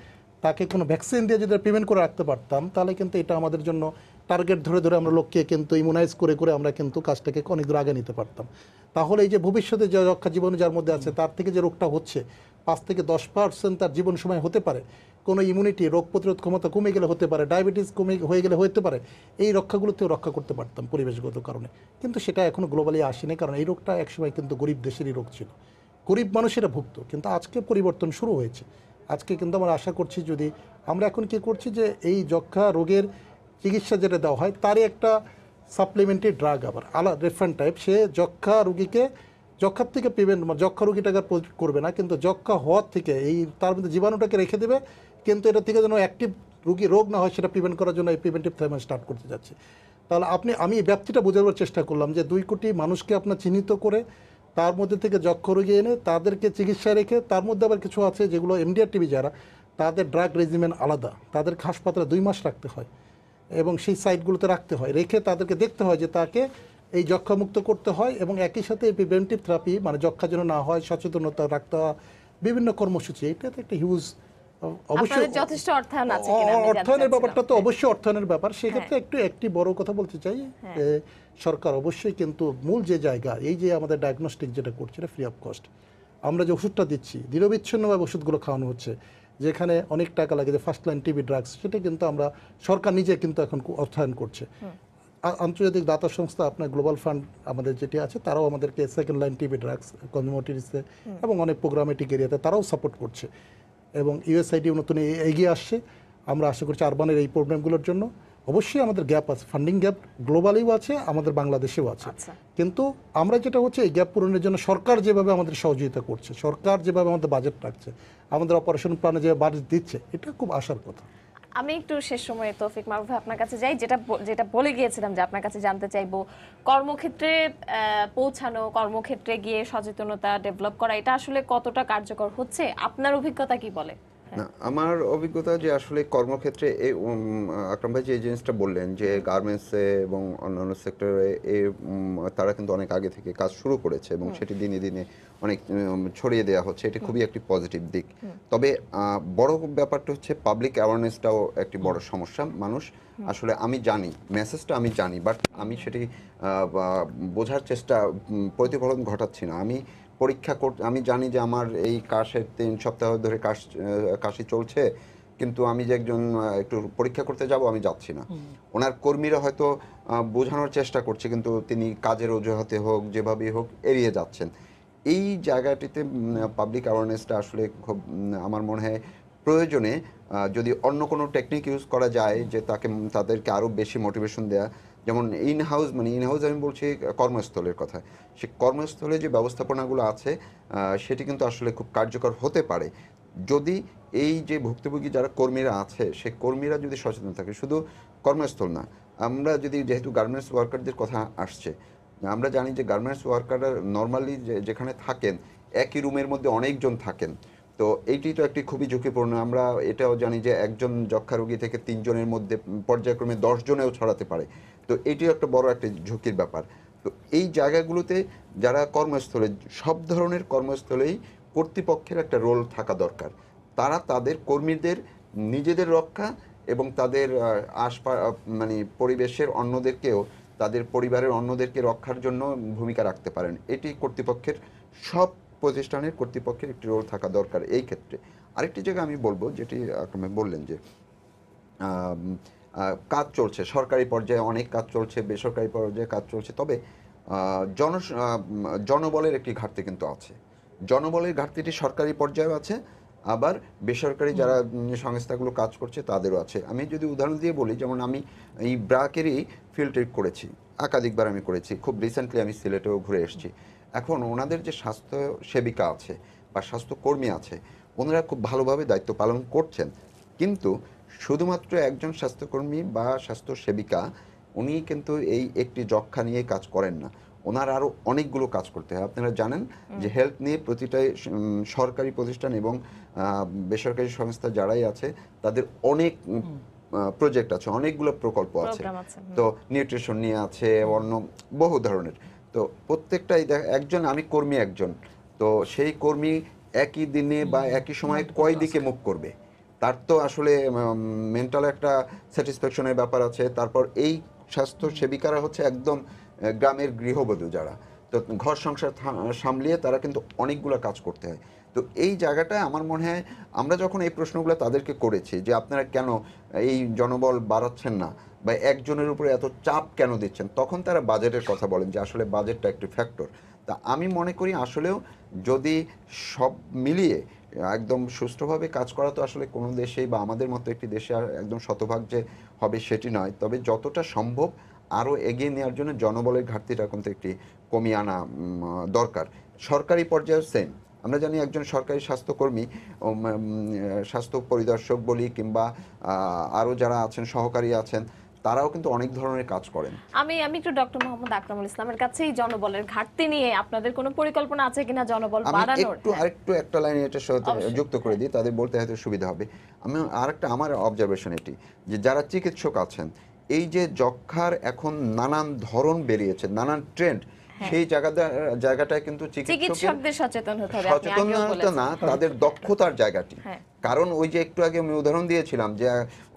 তাকে কোনো ভ্যাকসিন দিয়ে যদি প্রিভেন্ট করে রাখতে পারতাম, তাহলে কিন্তু এটা আমাদের জন্য টার্গেট ধরে ধরে আমরা লোককে কিন্তু ইমিউনাইজ করে করে আমরা কিন্তু কাজটাকে অনেক দূর আগে নিতে পারতাম। তাহলে এই যে ভবিষ্যতে যে যক্ষ্মা জীবাণু যার মধ্যে আছে তার থেকে যে রোগটা হচ্ছে 5 থেকে 10% তার জীবন সময় হতে পারে, কোনো ইমিউনিটি, রোগ প্রতিরোধ ক্ষমতা কমে গেলে হতে পারে, ডায়াবেটিস কমে হয়ে গেলে হতে পারে, এই রক্ষাগুলোতেও রক্ষা করতে পারতাম পরিবেশগত কারণে। কিন্তু সেটা এখনও গ্লোবালি আসেনি, কারণ এই রোগটা একসময় কিন্তু গরিব দেশেরই রোগ ছিল, গরিব মানুষেরা ভুগত, কিন্তু আজকে পরিবর্তন শুরু হয়েছে। আজকে কিন্তু আমরা আশা করছি, যদি আমরা এখন কি করছি যে এই যক্ষ্মা রোগের চিকিৎসা যেটা দেওয়া হয় তারই একটা সাপ্লিমেন্টারি ড্রাগ, আবার আলাদা ডিফারেন্ট টাইপ, সে যক্ষ্মা রোগীকে যক্ষ্মার থেকে প্রিভেন্ট, যক্ষ্মা রোগীটাকে করবে না, কিন্তু যক্ষ্মা হওয়ার থেকে এই তার মধ্যে জীবাণুটাকে রেখে দেবে, কিন্তু এটা থেকে যেন অ্যাক্টিভ রোগ না হয় সেটা প্রিভেন্ট করার জন্য এই প্রিভেন্টিভ থেরাপি স্টার্ট করতে যাচ্ছে। তাহলে আমি এই ব্যাপ্তিটা বোঝাবার চেষ্টা করলাম যে 2 কোটি মানুষকে আপনার চিহ্নিত করে তার মধ্যে থেকে যক্ষ্মা রোগী এনে তাদেরকে চিকিৎসায় রেখে, তার মধ্যে আবার কিছু আছে যেগুলো এমডিআর টিবি যারা, তাদের ড্রাগ রেজিমেন আলাদা, তাদেরকে হাসপাতালে 2 মাস রাখতে হয় এবং সেই সাইটগুলোতে রাখতে হয়, রেখে তাদেরকে দেখতে হয় যে তাকে এই যক্ষ্মা মুক্ত করতে হয়, এবং একই সাথে এই প্রিভেন্টিভ থেরাপি মানে যক্ষ্মা যেন না হয় সচেতনতা রাখতে হয়, বিভিন্ন কর্মসূচি। এটা তো একটা হিউজ, অবশ্যই আপনাদের যথেষ্ট অর্থায়ন আছে কিনা আমি জানতে অর্থায়নের ব্যাপারটা তো চাচ্ছিলাম। অবশ্যই অর্থায়নের ব্যাপার। সেক্ষেত্রে একটি বড় কথা বলতে চাই, যে সরকার অবশ্যই কিন্তু মূল যে জায়গা, এই যে আমাদের ডায়াগনস্টিক যেটা করছে এটা ফ্রি অফ কস্ট, আমরা যে ওষুধটা দিচ্ছি নিরবিচ্ছিন্নভাবে ওষুধগুলো খাওয়ানো হচ্ছে, যেখানে অনেক টাকা লাগে, যে ফার্স্ট লাইন টিবি ড্রাগস, সেটা কিন্তু আমরা সরকার নিজে কিন্তু এখন অর্থায়ন করছে। আন্তর্জাতিক দাতা সংস্থা আপনার গ্লোবাল ফান্ড আমাদের যেটি আছে, তারাও আমাদেরকে সেকেন্ড লাইন টিবি ড্রাগস কমিউনিটিসে এবং অনেক প্রোগ্রামেটিক এরিয়াতে তারাও সাপোর্ট করছে, এবং ইউএসআইডি নতুন এগিয়ে আসছে। আমরা আশা করছি আরবানের এই প্রবলেমগুলোর জন্য অবশ্যই আমাদের গ্যাপ আছে, ফান্ডিং গ্যাপ গ্লোবালিও আছে, আমাদের বাংলাদেশেও আছে, কিন্তু আমরা যেটা হচ্ছে এই গ্যাপ পূরণের জন্য সরকার যেভাবে আমাদের সহযোগিতা করছে, সরকার যেভাবে আমাদের বাজেট রাখছে, আমাদের অপারেশন প্ল্যানে যে বাজেট দিচ্ছে, এটা খুব আশার কথা। আমি একটু শেষ সময়ে তৌফিক মারুফ ভাই আপনার কাছে যাই, যেটা বলে গিয়েছিলাম যে আপনার কাছে জানতে চাইবো, কর্মক্ষেত্রে পৌঁছানো, কর্মক্ষেত্রে গিয়ে সচেতনতা ডেভেলপ করা, এটা আসলে কতটা কার্যকর হচ্ছে, আপনার অভিজ্ঞতা কি বলে? না, আমার অভিজ্ঞতা যে আসলে কর্মক্ষেত্রে এই আকরাম ভাই যে জিনিসটা বললেন যে গার্মেন্টসে এবং অন্যান্য সেক্টরে তারা কিন্তু অনেক আগে থেকে কাজ শুরু করেছে এবং সেটি দিনে দিনে অনেক ছড়িয়ে দেওয়া হচ্ছে, এটি খুবই একটি পজিটিভ দিক। তবে বড় ব্যাপারটা হচ্ছে পাবলিক অ্যাওয়ারনেসটাও একটি বড় সমস্যা। মানুষ আসলে, আমি জানি মেসেজটা, আমি জানি, বাট আমি সেটি বোঝার চেষ্টা, প্রতিফলন ঘটাচ্ছি না। আমি আমি জানি যে আমার এই কাশের 3 সপ্তাহ ধরে কাশি চলছে, কিন্তু আমি যে একজন একটু পরীক্ষা করতে যাব, আমি যাচ্ছি না। ওনার কর্মীরা হয়তো বোঝানোর চেষ্টা করছে, কিন্তু তিনি কাজের অজুহাতে হোক, যেভাবেই হোক, এড়িয়ে যাচ্ছেন। এই জায়গাটিতে পাবলিক অ্যাওয়ারনেসটা আসলে খুব, আমার মনে হয় প্রয়োজনে যদি অন্য কোনো টেকনিক ইউজ করা যায়, যে তাদেরকে আরও বেশি মোটিভেশন দেয়া, যেমন ইন হাউস আমি বলছি কর্মস্থলের কথা, সে কর্মস্থলে যে ব্যবস্থাপনাগুলো আছে সেটি কিন্তু আসলে খুব কার্যকর হতে পারে। যদি এই যে ভুক্তভোগী যারা কর্মীরা আছে সেই কর্মীরা যদি সচেতন থাকে, শুধু কর্মস্থল না, আমরা যদি যেহেতু গার্মেন্টস ওয়ার্কারদের কথা আসছে, আমরা জানি যে গার্মেন্টস ওয়ার্কাররা নর্মালি যেখানে থাকেন একই রুমের মধ্যে অনেকজন থাকেন, তো এইটি তো একটি খুবই ঝুঁকিপূর্ণ। আমরা এটাও জানি যে একজন যক্ষ্মা রোগী থেকে 3 জনের মধ্যে পর্যায়ক্রমে 10 জনেও ছড়াতে পারে, তো এটিও একটা বড় একটা ঝুঁকির ব্যাপার। তো এই জায়গাগুলোতে যারা কর্মস্থলে, সব ধরনের কর্মস্থলেই কর্তৃপক্ষের একটা রোল থাকা দরকার। তারা তাদের কর্মীদের নিজেদের রক্ষা এবং তাদের মানে পরিবেশের অন্যদেরকেও, তাদের পরিবারের অন্যদেরকে রক্ষার জন্য ভূমিকা রাখতে পারেন। এটি কর্তৃপক্ষের, সব প্রতিষ্ঠানের কর্তৃপক্ষের একটি রোল থাকা দরকার এই ক্ষেত্রে। আরেকটি জায়গা আমি বলবো, যেটি আপনি বললেন যে কাজ চলছে সরকারি পর্যায়ে, অনেক কাজ চলছে, বেসরকারি পর্যায়ে কাজ চলছে, তবে জনবলের একটি ঘাটতি কিন্তু আছে। জনবলের ঘাটতিটি সরকারি পর্যায়েও আছে, আবার বেসরকারি যারা সংস্থাগুলো কাজ করছে তাদেরও আছে। আমি যদি উদাহরণ দিয়ে বলি, যেমন আমি এই ব্র্যাকেরই ফিল্ড ট্রিপ করেছি, একাধিকবার আমি করেছি, খুব রিসেন্টলি আমি সিলেটেও ঘুরে এসেছি। এখন ওনাদের যে স্বাস্থ্য সেবিকা আছে বা স্বাস্থ্যকর্মী আছে, ওনারা খুব ভালোভাবে দায়িত্ব পালন করছেন, কিন্তু শুধুমাত্র একজন স্বাস্থ্যকর্মী বা স্বাস্থ্য সেবিকা উনি কিন্তু এই একটি যক্ষ্মা নিয়ে কাজ করেন না, ওনার আরও অনেকগুলো কাজ করতে হয়। আপনারা জানেন যে হেলথ নিয়ে প্রতিটাই সরকারি প্রতিষ্ঠান এবং বেসরকারি সংস্থা যারাই আছে তাদের অনেক প্রজেক্ট আছে, অনেকগুলো প্রকল্প আছে, তো নিউট্রিশন নিয়ে আছে, অন্য বহু ধরনের। তো প্রত্যেকটাই একজন, আমি কর্মী একজন, তো সেই কর্মী একই দিনে বা একই সময় কয় দিকে মুভ করবে, তার তো আসলে মেন্টাল একটা স্যাটিসফ্যাকশনের ব্যাপার আছে। তারপর এই স্বাস্থ্য সেবিকারা হচ্ছে একদম গ্রামের গৃহবধূ যারা, তো ঘর সংসার সামলিয়ে তারা কিন্তু অনেকগুলো কাজ করতে হয়। তো এই জায়গাটায় আমার মনে হয় আমরা যখন এই প্রশ্নগুলো তাদেরকে করেছি যে আপনারা কেন এই জনবল বাড়াচ্ছেন না বা একজনের উপরে এত চাপ কেন দিচ্ছেন, তখন তারা বাজেটের কথা বলেন যে আসলে বাজেটটা একটি ফ্যাক্টর। তা আমি মনে করি আসলেও যদি সব মিলিয়ে একদম সুষ্ঠুভাবে কাজ করা তো আসলে কোনো দেশেই বা আমাদের মতো একটি দেশে আর একদম শতভাগ যে হবে সেটি নয়, তবে যতটা সম্ভব আরও এগিয়ে নেওয়ার জন্য জনবলের ঘাটতিটা কিন্তু একটি কমিয়ে আনা দরকার। সরকারি পর্যায়ে সেম, আমরা জানি একজন সরকারি স্বাস্থ্যকর্মী, স্বাস্থ্য পরিদর্শক বলি কিংবা আরও যারা আছেন সহকারী আছেন, তারাও কিন্তু অনেক ধরনের কাজ করেন। আমি একটু ডক্টর মোহাম্মদ আকরামুল ইসলামের কাছে এই জনবলের ঘাটতি নিয়ে আপনাদের কোনো পরিকল্পনা আছে কিনা জনবল বাড়ানোর? আরেকটু একটা লাইনে এটার সাথে যুক্ত করে দিই, তাদের বলতে হয়তো সুবিধা হবে। আমার অবজারভেশন এটি যে যারা চিকিৎসক আছেন, এই যে যক্ষ্মার এখন নানান ধরন বেরিয়েছে, নানান ট্রেন্ড, সেই জায়গাটায় কিন্তু চিকিৎসকদের সচেতন হতে হবে, সচেতনতা না, তাদের দক্ষতার জায়গাটি। কারণ ওই যে একটু আগে আমি উদাহরণ দিয়েছিলাম যে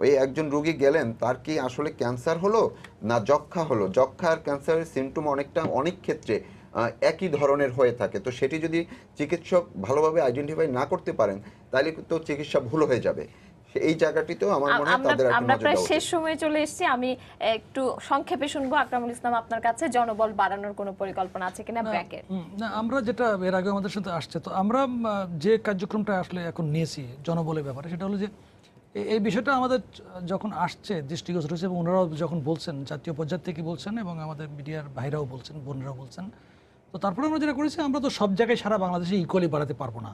ওই একজন রোগী গেলেন, তার কি আসলে ক্যান্সার হলো না যক্ষ্মা হলো, যক্ষ্মা আর ক্যান্সারের সিমটম অনেক ক্ষেত্রে একই ধরনের হয়ে থাকে। তো সেটি যদি চিকিৎসক ভালোভাবে আইডেন্টিফাই না করতে পারেন, তাহলে তো চিকিৎসা ভুল হয়ে যাবে। এই জায়গাটিতেও আমার মনে হয় তাদের আমরা প্রায় শেষ সময়ে চলে এসেছি, আমি একটু সংক্ষেপে শুনবো আকরামুল ইসলাম আপনার কাছে, জনবল বাড়ানোর কোনো পরিকল্পনা আছে কিনা ব্র্যাকের? না, আমরা যেটা এর আগে আমাদের সাথে আসছে, তো আমরা যে কার্যক্রমটা আসলে এখন নিয়েছি জনবলের ব্যাপারে, সেটা হলো যে এই বিষয়টা আমাদের যখন আসছে দৃষ্টিগোচর হয়েছে এবং ওনারাও যখন বলছেন, জাতীয় পর্যায় থেকে বলছেন এবং আমাদের মিডিয়ার ভাইরাও বলছেন, বোনরাও বলছেন, তো তারপরে আমরা যেটা করেছি, আমরা তো সব জায়গায় সারা বাংলাদেশে ইকুয়ালি বাড়াতে পারবো না,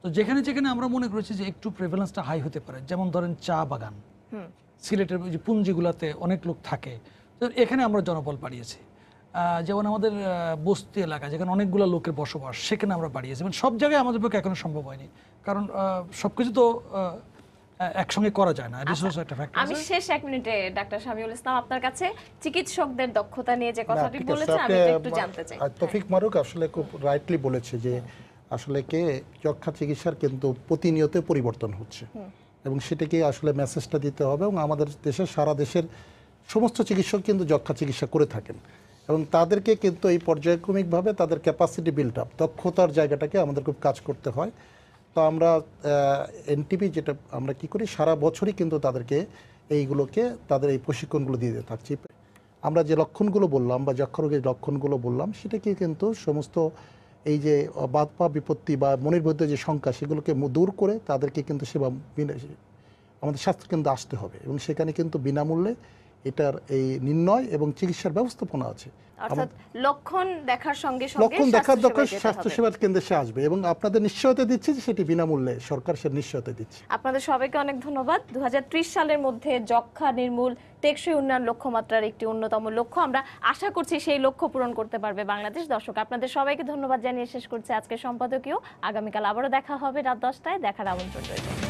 তো যেখানে যেখানে আমরা মনে করেছি যে একটু প্রেভেলেন্সটা হাই হতে পারে, যেমন ধরেন চা বাগান, সিলেটের যে পুঞ্জিগুলাতে অনেক লোক থাকে, তো এখানে আমরা জনবল বাড়িয়েছি। যেমন আমাদের বস্তি এলাকা যেখানে অনেকগুলো লোকের বসবাস, সেখানে আমরা বাড়িয়েছি। মানে সব জায়গায় আমাদের পক্ষে এখনো সম্ভব হয়নি, কারণ সবকিছু তো একসঙ্গে করা যায় না, রিসোর্স একটা ফ্যাক্টর। আমি শেষ 1 মিনিটে ডাক্তার শামিউল ইসলাম আপনার কাছে চিকিৎসকদের দক্ষতা নিয়ে যে কথাটি বলেছেন আমি একটু জানতে চাই। তৌফিক মারুক আসলে খুব রাইটলি বলেছে যে আসলে যক্ষ্মা চিকিৎসার কিন্তু প্রতিনিয়ত পরিবর্তন হচ্ছে এবং সেটাকে আসলে মেসেজটা দিতে হবে। এবং আমাদের দেশের, সারা দেশের সমস্ত চিকিৎসক কিন্তু যক্ষ্মা চিকিৎসা করে থাকেন এবং তাদেরকে কিন্তু এই পর্যায়ক্রমিকভাবে তাদের ক্যাপাসিটি বিল্ড আপ, দক্ষতার জায়গাটাকে আমাদের খুব কাজ করতে হয়। তো আমরা এনটিপি যেটা আমরা কি করি, সারা বছরই কিন্তু তাদেরকে তাদের এই প্রশিক্ষণগুলো দিয়ে থাকছি। আমরা যে লক্ষণগুলো বললাম বা যক্ষ্মা রোগের লক্ষণগুলো বললাম, সেটাকে কিন্তু সমস্ত এই যে বাদ পা বিপত্তি বা মনের মধ্যে যে শঙ্কা, সেগুলোকে দূর করে তাদেরকে কিন্তু আমাদের স্বাস্থ্যকেন্দ্রে আসতে হবে এবং সেখানে কিন্তু বিনামূল্যে এটার এই নির্ণয় এবং চিকিৎসার ব্যবস্থাপনা আছে। অর্থাৎ লক্ষণ দেখার সঙ্গে সঙ্গে লক্ষণ দেখার দরকার স্বাস্থ্যসেবায় যেতে হবে। স্বাস্থ্যসেবার কেন্দ্রে সে আসবে এবং আপনাদের নিশ্চয়তা দিচ্ছে যে সেটি বিনামূল্যে সরকার সে নিশ্চয়তা দিচ্ছে। আপনাদের সবাইকে অনেক ধন্যবাদ। 2030 সালের মধ্যে যক্ষ্মা নির্মূল টেকসই উন্নয়ন লক্ষ্যমাত্রার একটি অন্যতম লক্ষ্য, আমরা আশা করছি সেই লক্ষ্য পূরণ করতে পারবে বাংলাদেশ। দর্শক, আপনাদের সবাইকে ধন্যবাদ জানিয়ে শেষ করছে আজকের সম্পাদকীয়। আগামীকাল আবারও দেখা হবে রাত 10টায়, দেখার আমন্ত্রণ রইল।